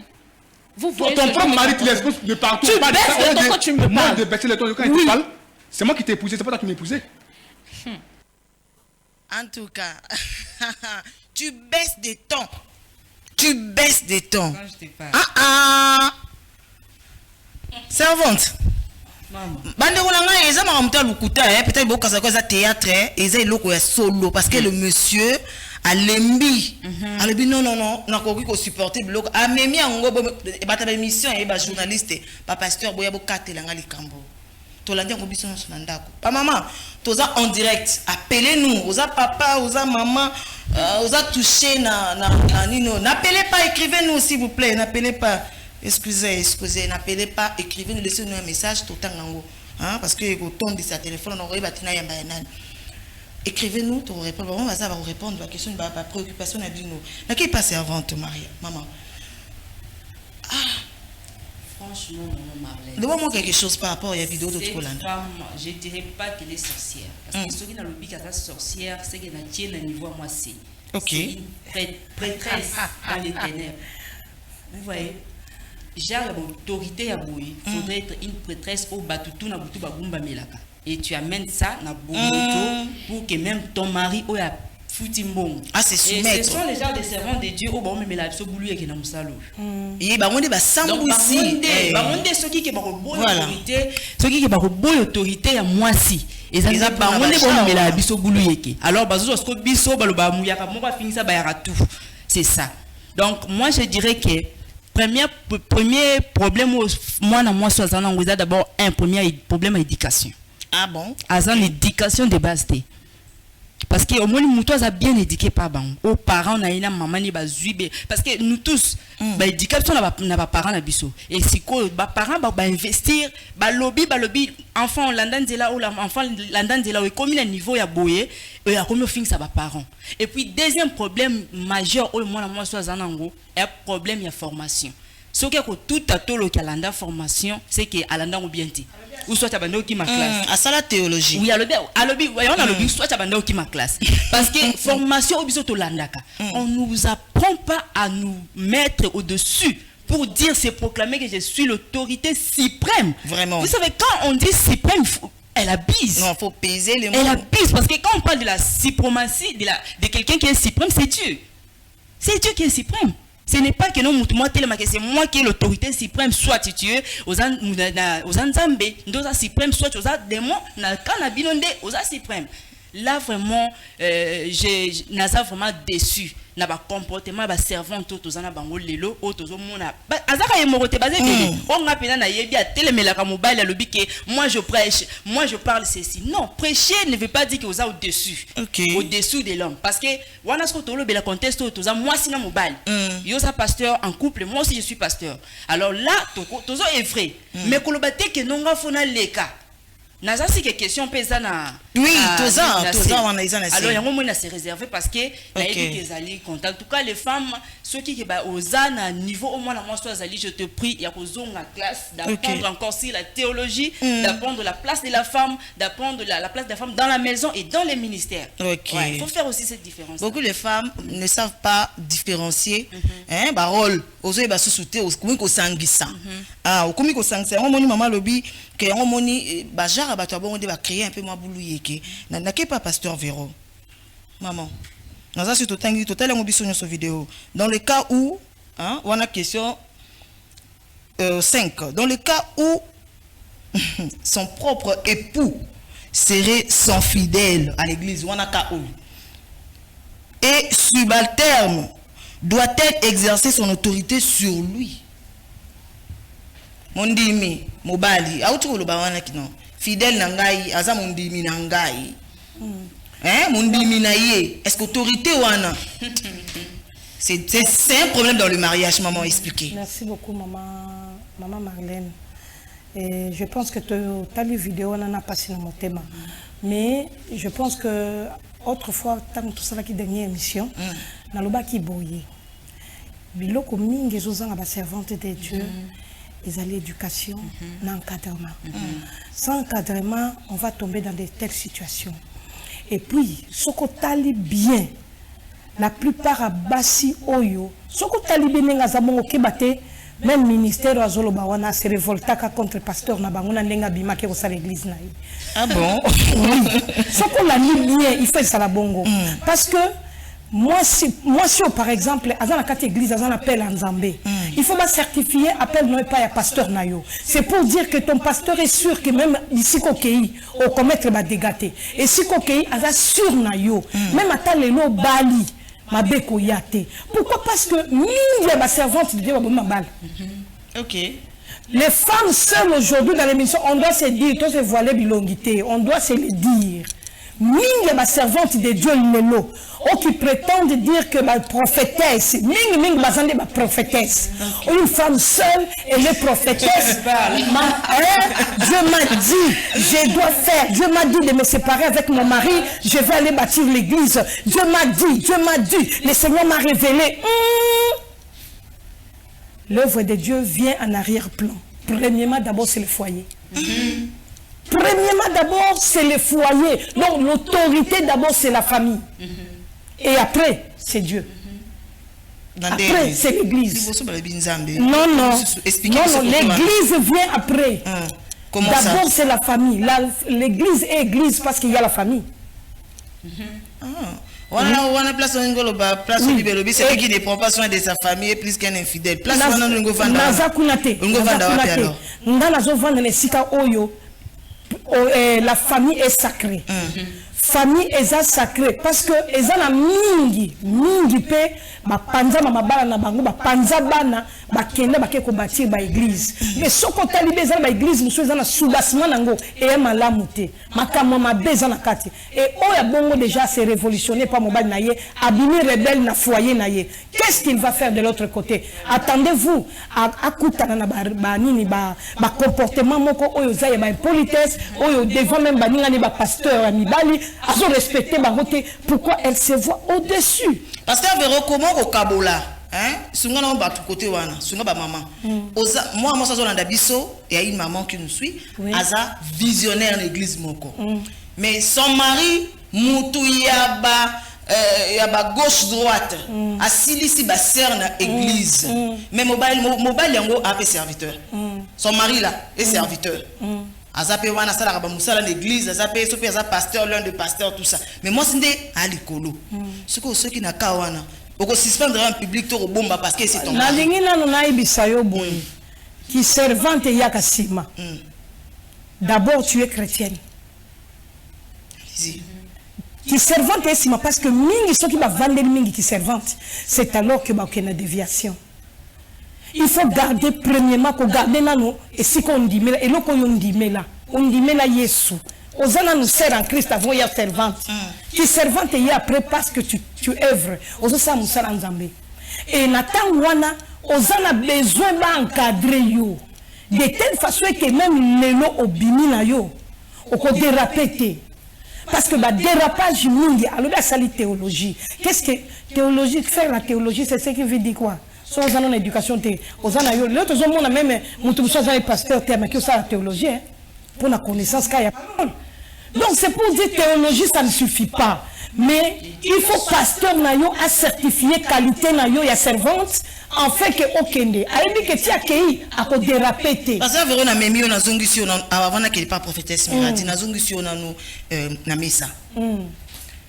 H: Vous
J: voyez ton propre mari te laisse de partout.
H: Tu baisses le ton quand tu me parles.
J: Moi de baisser le ton quand il te parle, c'est moi qui t'ai épousé, c'est pas toi qui m'as épousé.
A: En tout cas, tu baisses des tons. Tu baisses des tons.
C: Quand je te parle.
A: Servante. Bande Rolanga, ils ont un peu lukuta, peut-être beaucoup ça cause théâtre, ils ont l'eau solo parce que le monsieur a lembi. A lembi non, n'a pas pu supporter le bloc. A même en gros, bah émission et bah journaliste, pas pasteur, boya bokate langa likambo. Tolandi en obisson sur nandako. Pas maman, toza en direct. Appelez-nous, osa papa, osa maman, osa touché na nino. N'appelez pas, écrivez-nous s'il vous plaît, n'appelez pas. Excusez, n'appelez pas, écrivez-nous, laissez-nous un message tout le temps. Parce que au ton de sa téléphone, on aurait battu na écrivez-nous, tu répondre. On va vous répondre à la question de la préoccupation à nous. Mais qui passe avant te marier, maman?
C: Franchement, maman Marlène.
A: Demande-moi quelque chose par rapport à la vidéo de
C: Cette femme, je ne dirais pas qu'elle est sorcière. Parce que ce qui est dans le pic à la sorcière, c'est qu'elle a un niveau à moi. C'est une prêtresse dans les ténèbres. Vous voyez? Genre l'autorité à Boui, il faudrait être une prêtresse au Batutu na Butu Bagumba Melaka. Et tu amènes ça na Bomoto pour que même ton mari ou a foutu bon.
A: Ah, c'est soumettre.
C: Ce sont les gens des servants de Dieu au bon mais la so boulu et na musalo.
A: Et bah on dit bah sambu ici.
C: Bah on dit ceux qui ba ko bonne autorité, ceux qui ba ko bonne autorité à moi si. Et ça ba on dit bon mais la biso boulu yeke. Alors bah zo sko biso ba lo ba muyaka mo ba finir ça ba yaka tout. C'est ça. Donc moi je dirais que premier problème moi soit d'abord un premier problème d'éducation.
A: Ah bon?
C: Azan éducation de base. Parce que au moins nous tous a bien éduqué par ban. Aux parents na ina maman ni bazuibe parce que nous tous ba éducation na ba parents na biso. Et si ko ba parents ba investir ba lobby enfant landanzela ou enfant landanzela ou comme le niveau ya boye et a comme fin ça ba parents. Et puis deuxième problème majeur au moi soit zanango est problème ya formation. Ce qui est tout à tout le calendrier formation c'est que alanda ou bien ti ou soit abandonné qui ma classe
A: à ça la théologie
C: oui à lobby voyons à lobby soit abandonné qui ma classe parce que formation au biso to landaka on nous apprend pas à nous mettre au-dessus pour dire c'est proclamer que je suis l'autorité suprême.
A: Vraiment.
C: Vous savez quand on dit suprême elle abuse.
A: Non, faut peser les mots.
C: Elle abuse parce que quand on parle de la suprématie de quelqu'un qui est suprême, c'est Dieu. C'est Dieu qui est suprême. Ce n'est pas que non, moi tellement que c'est moi qui ai l'autorité suprême, soit tu es aux Anzambe, aux suprême, soit aux démons, na kanabinonde, aux suprême. Là vraiment, j'ai vraiment déçu. na ba comportement ba servante to zana bango lelo o to zo mona azaka yemorote bazé bébé on nga pena na yebi a telemelaka mobile alobi ke moi je prêche moi je parle ceci non prêcher ne veut pas dire que vous êtes au-dessus au-dessous de l'homme parce que wana sko to lobe la conteste to za moi sina mobile yo sa pasteur en couple moi aussi je suis pasteur alors là to zo est vrai mais koloba te ke nonga fona leka naza si que question pesa na
A: oui toza wana isa na
C: alors yango mona c'est réservé parce que na yebi que zali contact en tout cas les femmes ceux qui ba ozana niveau au moins la moi soit zali je te prie ya kozonga classe d'apprendre encore si la théologie d'apprendre la place de la femme d'apprendre la place de la femme dans la maison et dans les ministères il faut faire aussi cette différence
A: beaucoup de femmes ne savent pas différencier hein ba rôle ozo ba sous-souté okomi ko sangisa okomi ko sangisa on moni maman lobi que on moni ba jara ba to bon de ba créer un peu moi boulou yeke na ke pas pasteur Véro maman naza sur totangi total ngo biso sur vidéo dans le cas où hein on a question 5 dans le cas où son propre époux serait son fidèle à l'église on a cas où et subalterne doit-elle exercer son autorité sur lui mondimi mobali auti koloba wana kino fidèle nangai aza mondimi nangai hein mondimi na ye est-ce qu'autorité wana c'est un problème dans le mariage maman expliquer.
E: Merci beaucoup maman Marlène et je pense que tu as lu vidéo on en a passé dans mon thème mais je pense que autrefois tant tout ça qui dernière émission na loba ki boye biloko mingi zozanga ba servante de Dieu ils allaient l'éducation, l'encadrement. Sans encadrement, on va tomber dans de telles situations. Et puis, ce qu'on tali bien, la plupart à Bassi Oyo, ce qu'on tali bien, même ministère Azolo Bawana se révolta contre le pasteur Nabanguna Nenga Bima qui est à l'église.
A: Ah bon?
E: Oui. Ce qu'on a mis bien, il fait ça la bongo. Parce que moi si par exemple à la carte église à l'appel en Zambé il faut pas certifier appel non pas à pasteur nayo c'est pour dire que ton pasteur est sûr que même ici kokei au commettre ba dégaté et si kokei à sûr nayo même à les lo bali ma beko yate pourquoi parce que mille ba servante de Dieu ba balle
A: OK
E: les femmes seules aujourd'hui dans l'émission on doit se dire tous se voiler bilongité on doit se le dire Mingi ma servante de Dieu lelo qui prétendent dire que ma prophétesse mingi bazande ma prophétesse une femme seule elle est prophétesse Dieu m'a dit je dois faire Dieu m'a dit de me séparer avec mon mari je vais aller bâtir l'église Dieu m'a dit le Seigneur m'a révélé l'œuvre de Dieu vient en arrière-plan premièrement d'abord c'est le foyer Premièrement, d'abord, c'est le foyer. Donc, l'autorité, d'abord, c'est la famille. Et après, c'est Dieu. Après, c'est l'église. Non, l'église vient après. D'abord, c'est la famille. L'église est église parce qu'il y a la famille.
A: On a place au Ngoloba, place au Libérobi, c'est qui ne prend pas soin de sa famille plus qu'un infidèle. Place au Ngofanda.
E: La famille est sacrée. Famille est sacrée parce que eza na mingi pe ba panza mabala na bango ba panza bana ba kende ba ke ko bâtir ba église mais soko talibé za ba église muso eza na soubassement nango et malamu te makamo mabeza na kati et oya bongo déjà c'est révolutionné par mobile na ye abimi rebelle na foyer na ye qu'est-ce qu'il va faire de l'autre côté attendez-vous à kutana na ba nini ba comportement moko oyo za ya ba politesse oyo devant même ba ninga ni ba pasteur ya mibali azo respecter ba côté pourquoi elle se voit au-dessus
A: pasteur Véro comment au Kabola hein sunga na ba côté wana sunga ba maman moi ça zolanda biso il y a une maman qui nous suit aza visionnaire l'église moko mais son mari mutu ya ba gauche droite asilisi ba sœur na église mais mobile yango a fait serviteur son mari là est serviteur Azapé wana sala ba musala l'église azapé sopi azap pasteur l'un de pasteur tout ça mais moi c'est à likolo ceux qui na kawana oko suspendre en public to bomba parce que c'est ton
E: na lingi nanu na ibisayo boy qui servante yaka sima d'abord tu es chrétienne qui servante est parce que mingi ceux qui va vendre mingi qui servante, c'est alors que il y a une déviation. Il faut garder premièrement que garder nano et si qu'on dit mais et l'autre on dit là Yesu. Osana nous sert en Christ avant il y a servante. Qui servante et après parce que tu œuvres. Osana nous sert en Zambé. Et Nathan wana Osana besoin d'encadrer yo de telle façon que même les lots obimi na yo au déraper. Parce que le dérapage mingi alors la sali théologie. Qu'est-ce que théologie, faire la théologie, c'est ce qui veut dire quoi? So aux en éducation aux en yo l'autre monde a même mutumusha za pasteur terme que ça la théologie pour la connaissance qu'il y a. Donc c'est pour dire théologie ça ne suffit pas. Mais il faut pasteur na yo à certifier qualité na yo ya servante en fait que okende. Ayebi que ti akei a ko déraper.
A: Parce que Vérona memi on a zongisi on avant na pas prophétesse Miradi na zongisi on nous na mesa.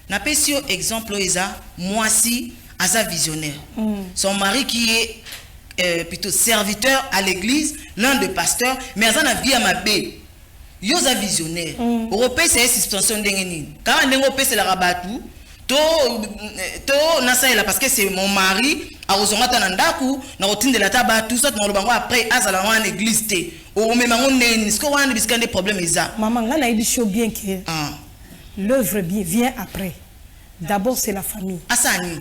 A: Na pesio exemple eza moisi Asa visionnaire. Son mari qui est plutôt serviteur à l'église, l'un des pasteurs, mais Asa na vie à ma bé. Yosa visionnaire. Européen c'est suspension d'engeni. Quand on européen c'est la rabatou, to nasa là parce que c'est mon mari. A ozongata na ndaku na routine de la taba tout ça dans bango après Asa la en église té. O même on ne ce qu'on a des problèmes eza.
E: Maman nga na dit bien que l'œuvre vient après. D'abord, c'est la famille.
A: Asani.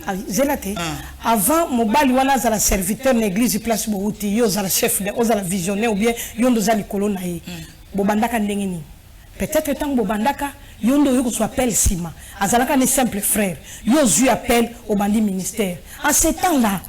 E: Avant, mobali wana za la serviteur de l'église place Bouti, yo za la chef, yo za la visionnaire ou bien yo ndo za likolo na ye. Bobandaka ndengeni. Peut-être tant bobandaka yo ndo yo ko appelle Sima. Azalaka ne simple frère. Yo zu appelle au bandi ministère. En ce temps-là,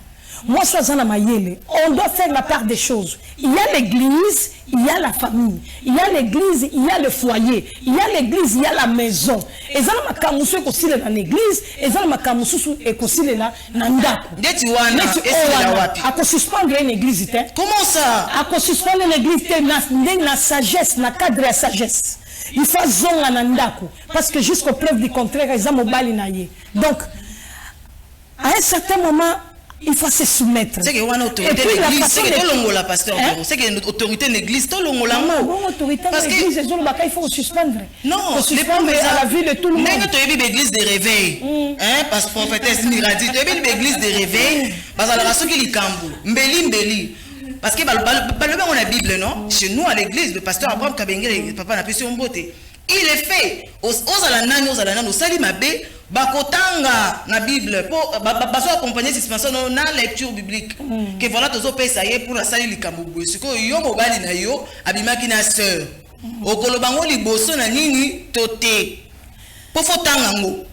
E: moi soisana mayele, on doit faire la part des choses. Il y a l'église, il y a la famille, il y a l'église, il y a le foyer, il y a l'église, il y a la maison. Et ça ma kamusu ko sile dans l'église, et ça ma kamusu ko sile là dans ndako.
A: Ndeti wana esila wapi?
E: A ko suspendre une église té.
A: Comment ça?
E: A ko suspendre une église té na sagesse, na cadre à sagesse. Il faut zonga na ndako parce que jusqu'au preuve du contraire, ils ont mobali na ye. Donc à un certain moment il faut se soumettre.
A: C'est que une autorité de l'église, c'est que tout le monde la pasteur. C'est que une autorité de l'église, tout le monde la
E: mot. Autorité de l'église, il faut suspendre.
A: Non,
E: suspendre à la vie de tout le monde.
A: Mais tu as vu l'église de réveil. Parce que prophétesse Miradi, tu as vu l'église de réveil. Parce que la raison qui est Kambu, Mbeli. Parce que on a la Bible, non? Chez nous à l'église, le pasteur Abraham Kabengele, papa n'a plus son beauté. Il est fait. Aux alanans, au salimabé. Bakotanga na Bible pour baso accompagner suspension na lecture biblique que voilà tozo pesa ye pour la salle likambo siko yo mobali na yo abimaki na sœur okolo bango liboso na nini toté pour fotanga ngo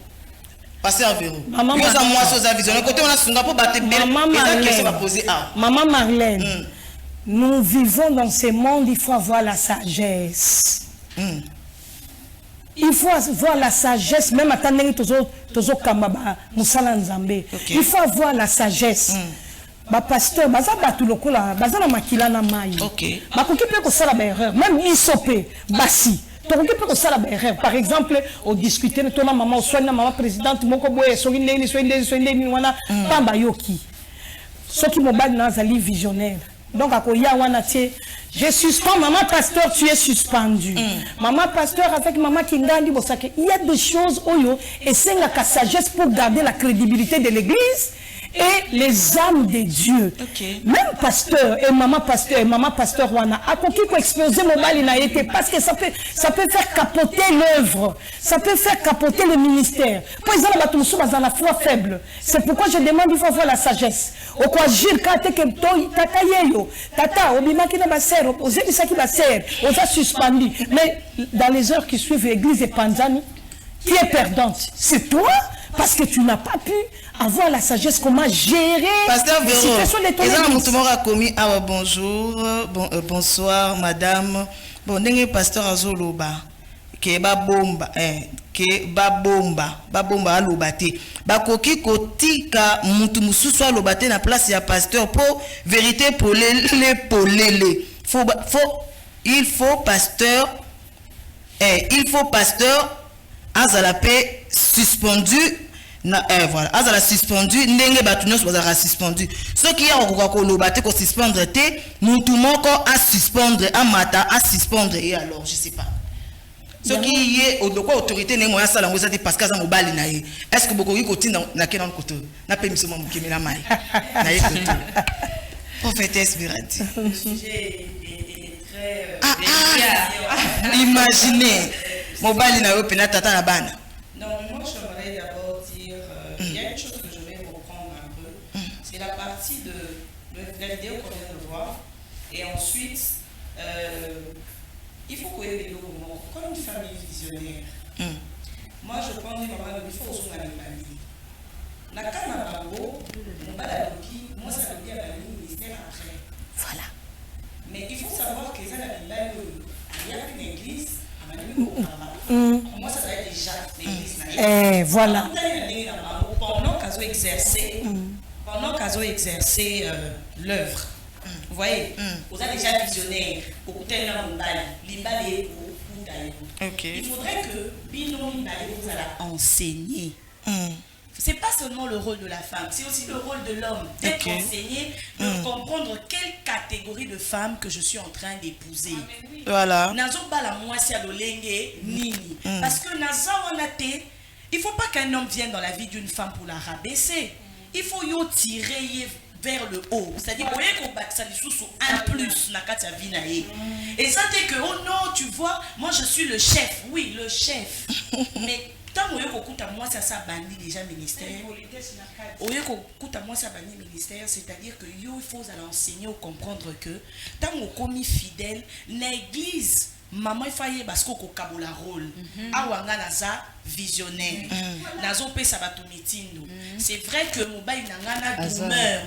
A: passer en verrou yo za moi so za vision côté on a sunga pour battre belle et question va poser
E: maman Marlène nous vivons dans ce monde, il faut avoir la sagesse. Il faut avoir la sagesse, même attendre tozo kambaba musala nzambe. Il faut avoir la sagesse. Ba pasteur baza batu lokola baza na makila na mai. Ba koki pe ko sala ba erreur, même isopé basi. To koki pe ko sala ba erreur. Par exemple, au discuter de ton maman, soit na maman présidente moko boye so ndeni wana pamba yoki. Soki mobali na zali visionnaire. Donc akoya wana tie je suspends maman pasteur, tu es suspendu. Maman pasteur avec maman Kingandi Bosake, il y a des choses oyo et c'est la sagesse pour garder la crédibilité de l'église et les âmes de Dieu. Même pasteur et maman pasteur wana a compris pour exploser mon bal parce que ça peut faire capoter l'œuvre, ça peut faire capoter le ministère. Pour exemple, dans la foi faible. C'est pourquoi je demande il faut avoir la sagesse. Au quoi agir quand tata yeyo, tata obimaki na baser, ozebi saki baser, on a suspendu. Mais dans les heures qui suivent l'église de Panzani, qui est perdante, c'est toi. Parce que tu n'as pas pu avoir la sagesse comment gérer
A: Pasteur
E: la situation de ton
A: église. Bonjour, bonsoir madame. Bon, n'est pasteur Azoloba. Ke ba bomba alobate. Ba koki kotika mutu mususu alobate na place ya pasteur pour vérité pour les il faut pasteur azalape suspendu na voilà azala suspendu ndenge batunos bazala suspendu ce qui a ko lobate ko suspendre te mutu moko a suspendre amata a suspendre et alors je sais pas Ce qui est au quoi autorité n'est moi ça la ngozati parce que ça mobile na ye. Est-ce que beaucoup qui continue na kenan koto na pe miso mo kimi na mai. Na ye koto. Prophétesse Miradi.
F: Le sujet est très
A: imaginez mobile na yo pe na tata na bana.
F: Non, moi j'aimerais d'abord dire il y a une chose que je vais reprendre un peu. C'est la partie de la vidéo qu'on vient de voir. Et ensuite, il faut qu'on ait des documents. Comme une famille visionnaire, moi je pense que il faut aussi une famille. La Kanababo, moi ça veut dire la ministère après.
A: Voilà.
F: Mais il faut savoir que ça il y a une église, moi ça va être déjà l'église.
E: Voilà.
F: Pendant qu'elles ont exercé l'œuvre. Vous voyez, vous êtes déjà visionnaire, il faudrait que Bino vous allez enseigner. C'est pas seulement le rôle de la femme, c'est aussi le rôle de l'homme d'être enseigné, de comprendre quelle catégorie de femme que je suis en train d'épouser.
A: Voilà.
F: Parce que il faut pas qu'un homme vienne dans la vie d'une femme pour la rabaisser. Il faut y tirer vers le haut. C'est-à-dire un plus na katia vinae. Et ça c'est que oh non, tu vois, moi je suis le chef. Oui, le chef. Mais tant que moi ça bandi déjà ministère. Moi ça bandi ministère, c'est-à-dire que il faut l'enseigner ou comprendre que tant qu'on commis fidèle, l'église maman il fallait parce qu'on kabola rôle awanga naza visionnaire nazo pesa batu mitindo. C'est vrai que mobile nangana douleur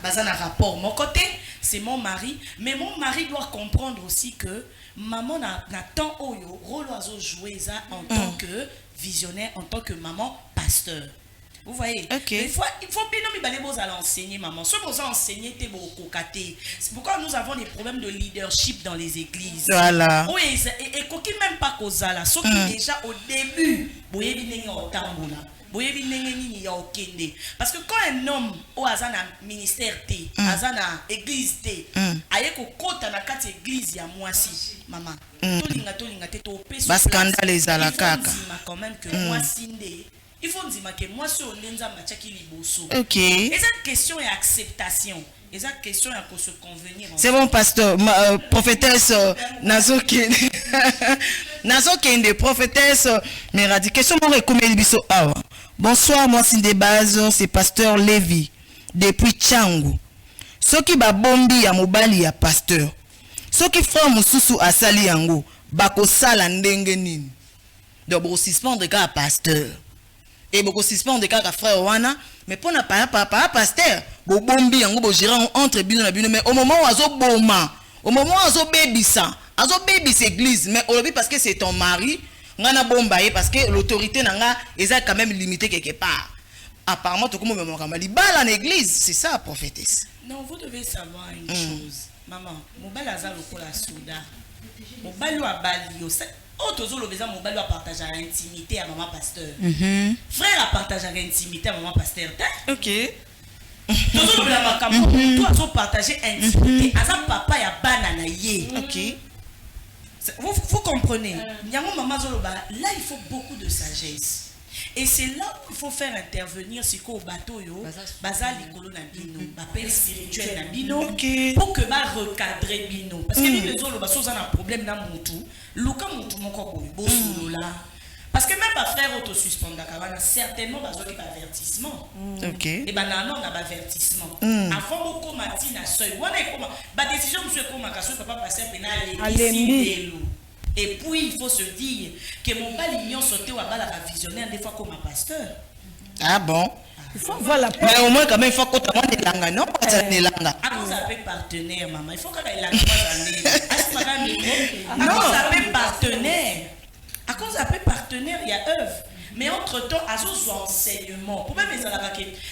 F: bazana rapport mon côté c'est mon mari, mais mon mari doit comprendre aussi que maman na temps oyo rôle oiseau jouer ça en tant que visionnaire, en tant que maman pasteur. Vous voyez, il faut bien nous aller enseigner maman. Ce que vous enseignez, c'est pourquoi nous avons des problèmes de leadership dans les églises.
A: Voilà.
F: Et qui même pas cause là, sauf que déjà au début, parce que quand un homme au azana ministère t, azana église t, ayeko kota na kati église ya mwasi maman. Tolinga te to pe
A: ba scandale ezala kaka.
F: Quand même que mwasi ndé. Il faut dire que moi sur l'enza machaki liboso.
A: OK.
F: Et cette question est acceptation. Et cette question est pour se convenir.
A: C'est bon pasteur, prophétesse Nazo Kende prophétesse Miradi. Question mon rekomeli biso awa. Bonsoir, moi c'est des bases, c'est pasteur Lévi depuis Tchangu. Soki ba bombi ya mobali ya pasteur. Soki frère mususu asali yango bako sala ndenge nini. Donc bo suspendre ka pasteur. Et beaucoup suspend des cas à frère wana mais pour na papa pasteur bo bombi yango bo gérer entre bino na bino mais au moment où azo boma au moment où azo baby église mais aujourd'hui parce que c'est ton mari ngana bomba parce que l'autorité nanga est quand même limitée quelque part apparemment tout comme même libala en église c'est ça prophétesse.
F: Non, vous devez savoir une chose maman mobali aza lokola soda mobali wa bali yo oh, toujours le besoin mon a partagé l'intimité à maman pasteur. Frère a partagé l'intimité à maman pasteur.
A: OK.
F: Toujours le besoin toi tu partager l'intimité à sa papa ya banana ye.
A: OK.
F: Vous comprenez. Maman Zoloba, là il faut beaucoup de sagesse. Et c'est là où il faut faire intervenir ce qu'au bateau yo, bazal likolo na bino, bapel spirituel na bino, pour que va recadrer bino. Parce que les autres baso ça un problème na mutu, luka mutu moko boy, là. Parce que même pas frère auto suspendre kabana certainement baso qui avertissement.
A: OK.
F: Et ben non on a avertissement. Avant beaucoup matin na seuil, wana comment ba décision monsieur comment ka papa passer pénal les et puis il faut se dire que mon balignon sauté ou à la visionnaire des fois comme un pasteur.
A: Ah bon?
E: Voilà.
A: Mais au moins quand même il faut qu'on t'amène des langues, non? Pas des langues.
F: À cause avec partenaire maman, il faut qu'elle ait la partenaire. À cause avec partenaire il y a œuvre. Mais entre-temps, à ce enseignement, pour même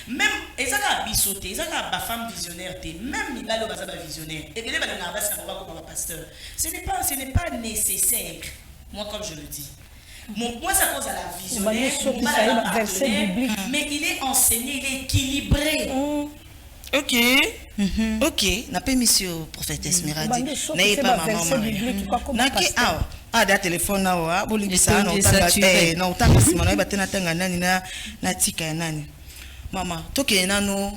F: même et ça a bisoté, ça a femme visionnaire, même il a le visionnaire. Et bien comme pasteur. Ce n'est pas nécessaire. Moi comme je le dis. Moi ça cause à la visionnaire, mais il est enseigné, il est équilibré.
A: OK. OK, n'a pas monsieur prophétesse Miradi. N'ayez pas maman. Naki Ah, da téléphone na wa, boli bisa na utanga na utanga sima na batena tanga nani na tika ya nani. Maman, toke nano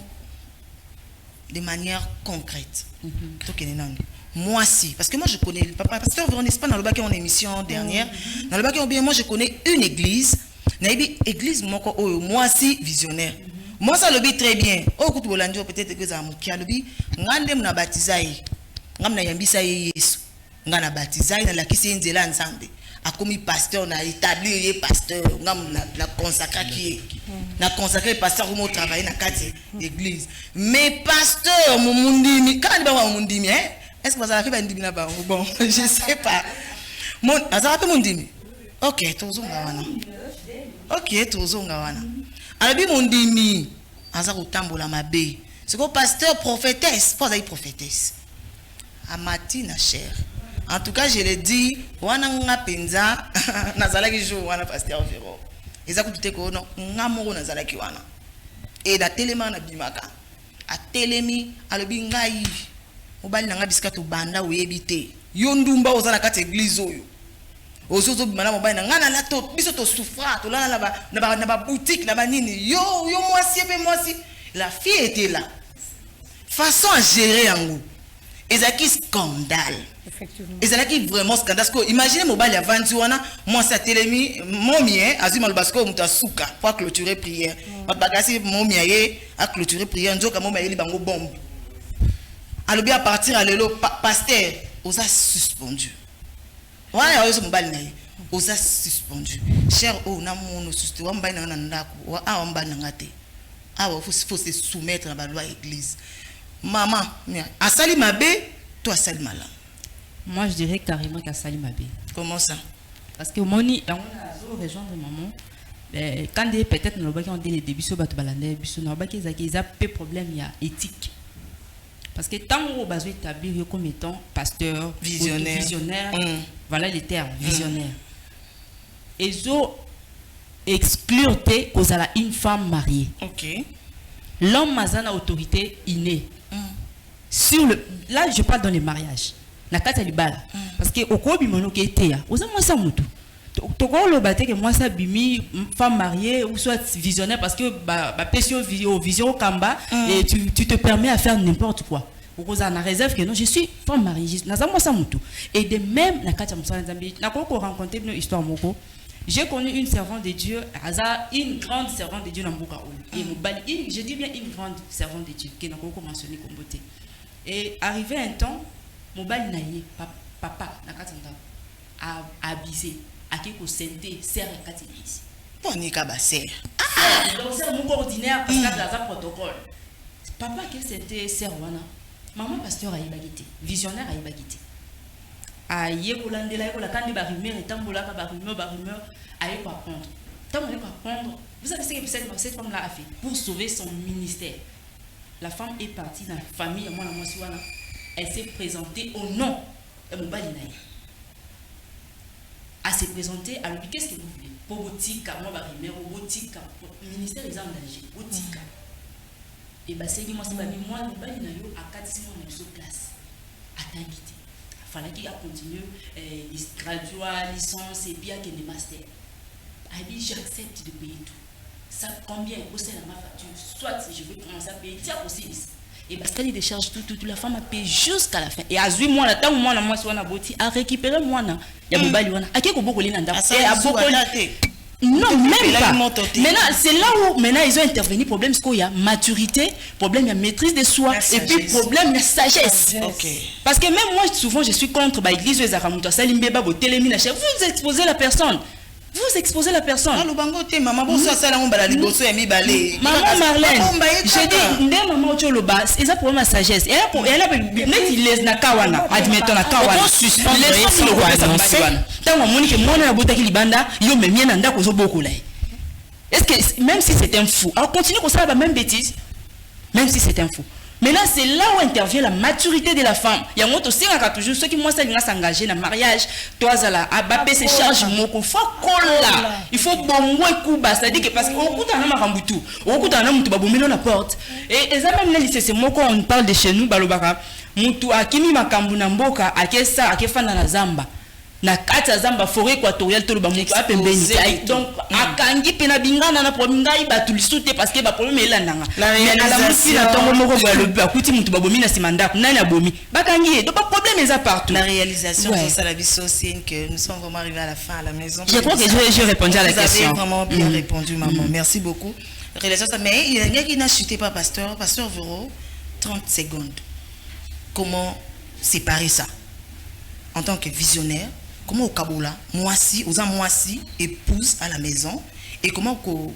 A: de manière concrète. Toke nano. Moi si, parce que moi je connais le papa pasteur Véron, n'est-ce pas dans le bac en émission dernière. Dans le bac bien moi je connais une église, na église moi si visionnaire. Moi ça le bi très bien. Oh kutu bolanjo peut-être que ça mukia le bi ngande mna baptisai. Ngamna yambisa Yesu. Ngana baptisai na la kisi nzela nzambe. Akomi pasteur na établi pasteur ngam na consacré qui na consacré pasteur comme travailler na kati église. Mais pasteur mumundimi quand ba mumundimi est-ce que vous avez fait ndimi na ba bon je sais pas. Mon azara pe mundimi. OK, tozonga wana. OK, tozonga wana. Alabi mundimi azara utambola mabe. C'est quoi pasteur prophétesse, pas ay prophétesse. Amati na cher. En tout cas, je le dis, wana nga penza nazalaki jour wana pasteur Véron. Ezako tute ko no ngamoro nazalaki wana. Et da telema na bimaka. A telemi alobi ngai. Mobali nanga bisika to banda oyebite. Yo ndumba ozana kati église oyo. Ozozo bimana mobali nanga na lato biso to souffra to lana na ba boutique na banini. Yo moi si la fille était là. Façon à gérer yango. Ezaki scandale.
E: Effectivement.
A: Ezaki vraiment scandale. Parce que imaginez mobile ya vanti wana, moi ça telemi mon mien azima le basko muta suka pour clôturer prière. Pas bagasi mon mien a clôturer prière nzoka mon mien li bango bombe. Alors bien à partir à lelo pasteur osa suspendu. Wana yo so mobile na ye. Osa suspendu. Cher o na mono suspendu wa mobile na ndako wa a mobile na ngate. Ah faut se soumettre à la loi église. Maman, Asali Mabé, toi Asali Malam.
C: Moi, je dirais carrément qu'Asali Mabé.
A: Comment ça?
C: Parce que moi, on a rejoindre maman. Quand peut-être nous avons dit les débuts sur Batubalande, nous avons dit qu'ils ont peu problème, il y a éthique. Parce que tant qu'on va établir comme étant pasteur, visionnaire, voilà les termes, visionnaire. Ils ont exclu qu'on a une femme mariée.
A: Ok.
C: L'homme a une autorité innée. Sur le, là, je parle dans les mariages. Parce que au cours du moment qui était, vous avez moi ça mutu. Toko le batte que moi ça bimi femme mariée ou soit visionnaire parce que vision kamba et tu te permets à faire n'importe quoi. Vous avez la réserve que non, je suis femme mariée. Moi ça mutu. Et de même na katia musa nzambi. Na ko rencontrer une histoire moko. J'ai connu une servante de Dieu, une grande servante de Dieu dans Mboka. Et je dis bien une grande servante de Dieu, qui n'a pas mentionné comme beauté. Et arrivé un temps, mon bal naïe, papa, a abusé, a quelque senté, serre et catégorie.
A: Pour n'y pas basser.
C: Donc c'est mon ordinaire parce qu'il y a un protocole. Papa qui senté, serre wana. Maman pasteur a ébagité, visionnaire a ébagité. Aïe kolandela ko la kandi ba rumeur et tambola ba rumeur aïe quoi prendre. Tant on va prendre. Vous savez ce que cette femme là a fait pour sauver son ministère. La femme est partie dans la famille moi elle s'est présentée au nom de Moubalinaï. Elle s'est présentée à lui qu'est-ce que vous voulez pour boutique moi ba rumeur boutique ministère ils en danger boutique. Et bah c'est moi c'est pas moi Moubalinaï à 4 mois de classe à t'inviter. Il fallait qu'il continue, graduat, licence et bien qu'il ait master. Il dit j'accepte de payer tout. Ça combien au sein de ma facture, soit je vais commencer à payer, tiens possible. Et parce qu'elle décharge tout, la femme a payé jusqu'à la fin. Et à 8 mois, là, tant que moi, je suis à récupérer moi, il y a Mobali, à qui beaucoup les nanda. Et à beaucoup non, même pas. Maintenant, c'est là où maintenant ils ont intervenu. Problème, c'est qu'il y a maturité, problème, il y a maîtrise de soi, et puis problème, il y a sagesse. Parce que même moi, souvent, je suis contre l'église. Vous exposez la personne. Vous exposez la personne. Maman Marlène, j'ai dit, maman Choloba, c'est un problème de sagesse. Et elle a les nakawana, admettons la kawana. Est-ce que même si c'est un fou, alors continue comme ça la même bêtise, même si c'est un fou. Mais là, c'est là où intervient la maturité de la femme. Il y a aussi toujours ceux qui moi ça s'engager dans le mariage. Toi, ça Abapé se charge moko. Il faut bongo kuba. C'est-à-dire que parce qu'on coûte un homme à Rambutu, on coûte un homme qui va bomber dans la porte. Et ça même là, c'est moko on parle de chez nous, balobaka. Mutu akimi makambu na mboka, akesa, akefana na zamba. na kati azamba forêt équatoriale to ba mutu apembeni donc akangi pena bingana na problème ngai batulisute parce que ba problème elandanga
A: la réalisation
C: na tongo moko ba lobi akuti mutu babomi na simandako nani abomi bakangi donc ba problème eza partout
A: la réalisation de ça la biso c'est que nous sommes vraiment arrivés à la fin à la maison.
C: Je crois que j'ai répondu à la question.
A: Vous avez vraiment bien répondu maman. Merci beaucoup. Réalisation mais il y a quelqu'un qui n'a chuté pas pasteur Vero 30 secondes. Comment séparer ça en tant que visionnaire? Comment au Kabola, moi si, épouse à la maison, et comment vous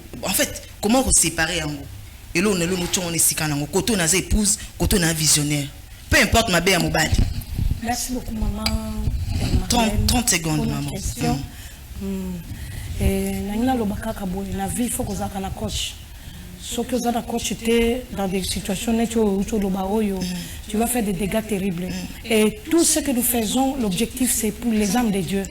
A: séparer en gros? Et là, on est si quand côté on a épouse, côté on a visionnaire. Peu importe ma belle à mobile.
E: Merci beaucoup, maman.
A: 30 secondes, maman.
E: La vie, il faut que vous ayez un coach. Sauf que vous avez un coach, dans des situations où tu vas faire des dégâts terribles. Et tout ce que nous faisons, l'objectif, c'est pour les âmes de Dieu.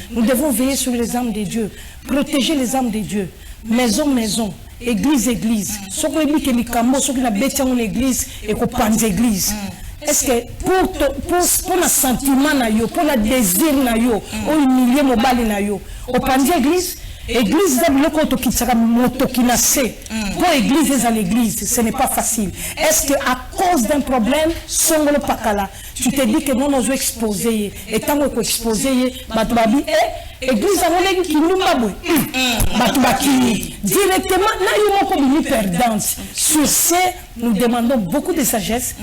E: Nous devons veiller sur les âmes de Dieu, protéger les âmes de Dieu. Maison, maison, église, église. Ce qu'on dit que les camos, ce qu'on a bêté en église et qu'on pense église. Est-ce que pour le sentiment, pour le désir, pour humilier mon bal, on pense église? Église, pour église à l'église, ce n'est pas facile. Est-ce qu'à cause d'un problème, tu te dis que non, nous exposer, et tant qu'on expose, église directement, là, perdante. Sur ce, nous demandons beaucoup de sagesse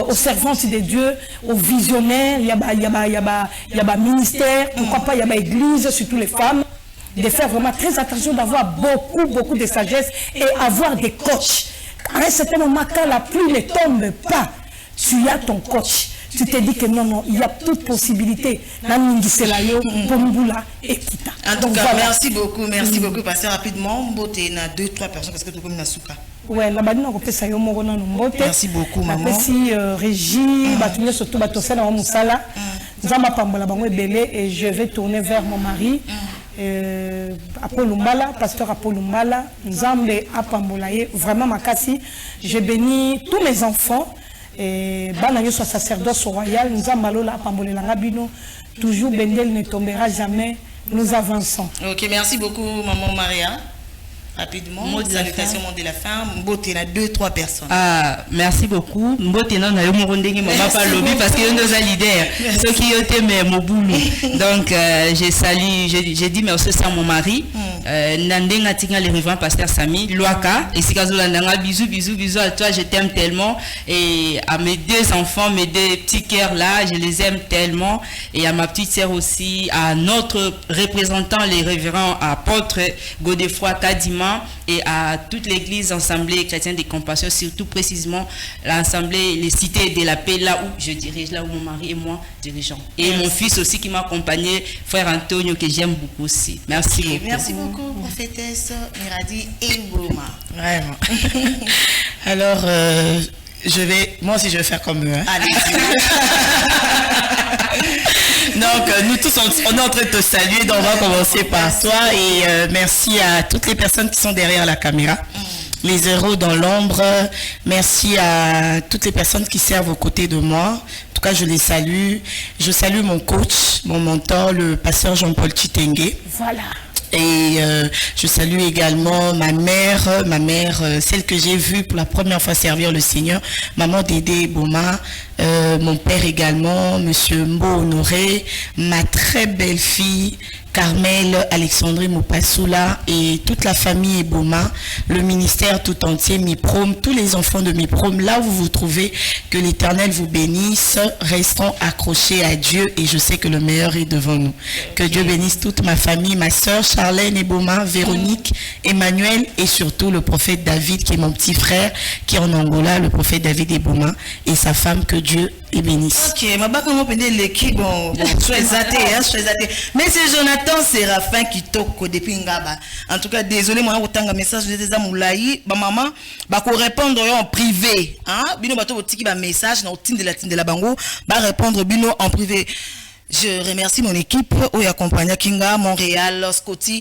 E: aux servantes de Dieu, aux visionnaires, il y a ministère, pourquoi pas, il y a église, surtout les femmes. De faire vraiment très attention, d'avoir beaucoup de sagesse et avoir des coachs. À un certain moment, quand la pluie ne tombe pas, tu as ton coach. Tu te dis que non, il y a toute possibilité.
A: En tout cas, merci beaucoup, pasteur. Rapidement, Mbote, il y a 2-3 personnes parce que tu es comme une souka.
E: Ouais, la badine, on peut ça.
A: Merci beaucoup, maman.
E: Merci, Régie, surtout Batosela Moussala. Zama Pambola Bango Belé, et je vais tourner vers mon mari. Apolumbala, pasteur Apolumbala, Nzambe Apambolaye, vraiment Makasi. Je bénis tous mes enfants. Et Banagno soit sacerdoce royal, Nzambalola Apambolela Rabino. Toujours Bendel ne tombera jamais. Nous avançons.
A: Ok, merci beaucoup, maman Maria. Rapidement, salutations de la femme. Mbote, il y a 2-3 personnes.
C: Ah, merci beaucoup. Mbote, non, na yo morondenge maman pas lobby parce que nous sommes leader. Ceux qui ont été mon boulot. Donc, je salue, j'ai dit merci à mon mari. Nandenga tinga le révérend pasteur Sami Loaka. Et si kazola nanga bisous à toi, je t'aime tellement. Et à mes 2 enfants, mes 2 petits cœurs là, je les aime tellement. Et à ma petite sœur aussi, à notre représentant, les révérends apôtres Godefroy Kadima. Et à toute l'église assemblée chrétienne de compassion, surtout précisément l'assemblée, les cités de la paix, là où je dirige, là où mon mari et moi dirigeons. Et mon fils aussi qui m'a accompagné, frère Antonio, que j'aime beaucoup aussi. Merci beaucoup.
A: Merci beaucoup, prophétesse Miradi Mboma.
G: Vraiment. Alors, moi aussi je vais faire comme eux. Hein.
A: Allez-y.
G: Donc, nous tous, on est en train de te saluer. Donc, on va commencer par toi. Et merci à toutes les personnes qui sont derrière la caméra. Les héros dans l'ombre. Merci à toutes les personnes qui servent aux côtés de moi. En tout cas, je les salue. Je salue mon coach, mon mentor, le pasteur Jean-Paul Chitengue.
E: Voilà.
G: Et je salue également ma mère, celle que j'ai vue pour la première fois servir le Seigneur, maman Dédé Boma, mon père également, monsieur Mbo Honoré, ma très belle fille, Carmel Alexandrie Mopassoula et toute la famille Eboma, le ministère tout entier, Miprom, tous les enfants de Miprom, là où vous vous trouvez, que l'Éternel vous bénisse, restons accrochés à Dieu et je sais que le meilleur est devant nous. Que Dieu bénisse toute ma famille, ma soeur Charlène Eboma, Véronique, Emmanuel et surtout le prophète David qui est mon petit frère qui est en Angola, le prophète David Eboma et sa femme, que Dieu les bénisse.
A: Ok, ma bas comment pédé l'équipe, bon, mais c'est Jonathan Séraphin qui toque depuis Ngaba. En tout cas, désolé, moi, autant de message de des amoulaï, ma maman, bah, qu'on répondre en privé, hein, bino bato tiki ba message, na outin de la bango, bah, répondre bino en privé. Je remercie mon équipe, Oya Compagnia Kinga, Montréal, Scotty,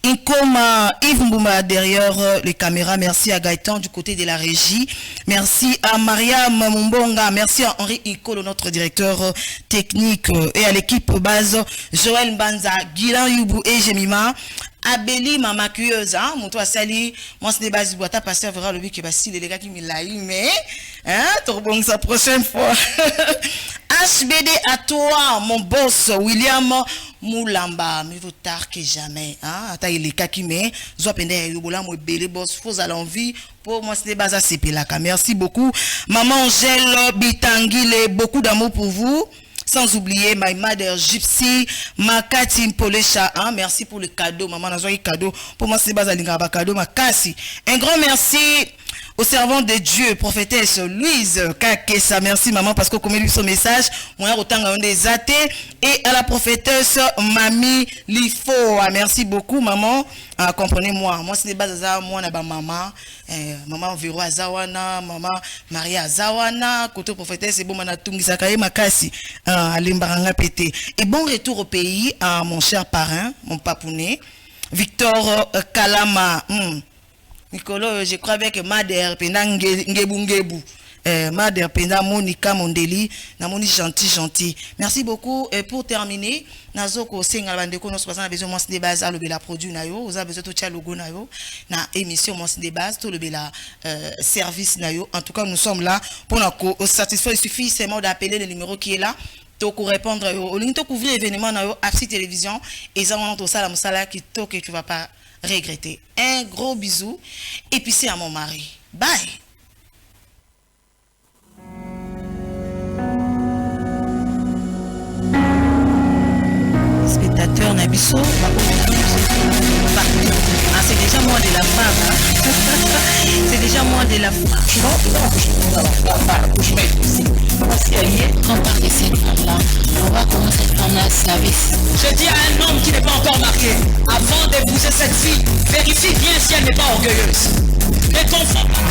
A: Incoma, Yves Mbouma derrière les caméras. Merci à Gaëtan du côté de la régie. Merci à Maria Mumbonga. Merci à Henri Ikolo, notre directeur technique, et à l'équipe base, Joël Mbanza, Guilan Youbou et Jemima. Abeli mama cueuse, hein, mon toi sali, moi ce n'est pas du bois, t'as passé à voir le but qui va si les gars qui me l'a eu, mais, hein, t'as bon sa prochaine fois. HBD à toi, mon boss, William Moulamba, mais vaut tard que jamais, hein, t'as les cas qui me, zoa pende, yobola, moi, belé, boss, faux à l'envie, pour moi ce n'est pas assez pelaka. Merci beaucoup. Maman Angèle Bitangile, beaucoup d'amour pour vous. Sans oublier my mother Gypsy, Makati Mpolesha, hein, merci pour le cadeau, maman n'a pas cadeau, pour moi c'est pas un cadeau, Makasi. Un grand merci au servant de Dieu, prophétesse Louise Kakesa, merci maman parce que comme lui son message, moi autant des athées, et à la prophétesse Mami Lifo, merci beaucoup maman, comprenez-moi, moi c'est pas ça, moi n'a pas maman. Maman Véro Azawana, maman Maria Azawana, côté prophétesse, c'est bon, Manatungi Sakaye Makasi, Alimbaranga pété. Et bon retour au pays à mon cher parrain, mon papounet, Victor Kalama. Nicolo, je crois bien que Mader, Penda Ngebu. Mader, Penda Monica Mondeli, Namoni gentil. Merci beaucoup. Et pour terminer, Nazoko Senga Bandeko, nous sommes besoin de base à la produit nayo, vous avez besoin de logo nayo, na émission de base, tout le service nayo. En tout cas, nous sommes là pour nous satisfaire. Il suffit seulement d'appeler le numéro qui est là. Pour répondre au lien, pour couvrir l'événement nayo, AFSI Télévision, et ça, on a tout ça, la qui toque et tu vas pas regretter. Un gros bisou. Et puis c'est à mon mari. Bye. Spectateur Nabiso, c'est déjà moi de la femme. Hein? C'est déjà moi de la femme.
K: Quand on parle de cette femme-là, on voit comment cette femme-là service.
D: Je dis à un homme qui n'est pas encore marié, avant d'épouser cette fille, vérifie bien si elle n'est pas orgueilleuse. Ne confonds pas.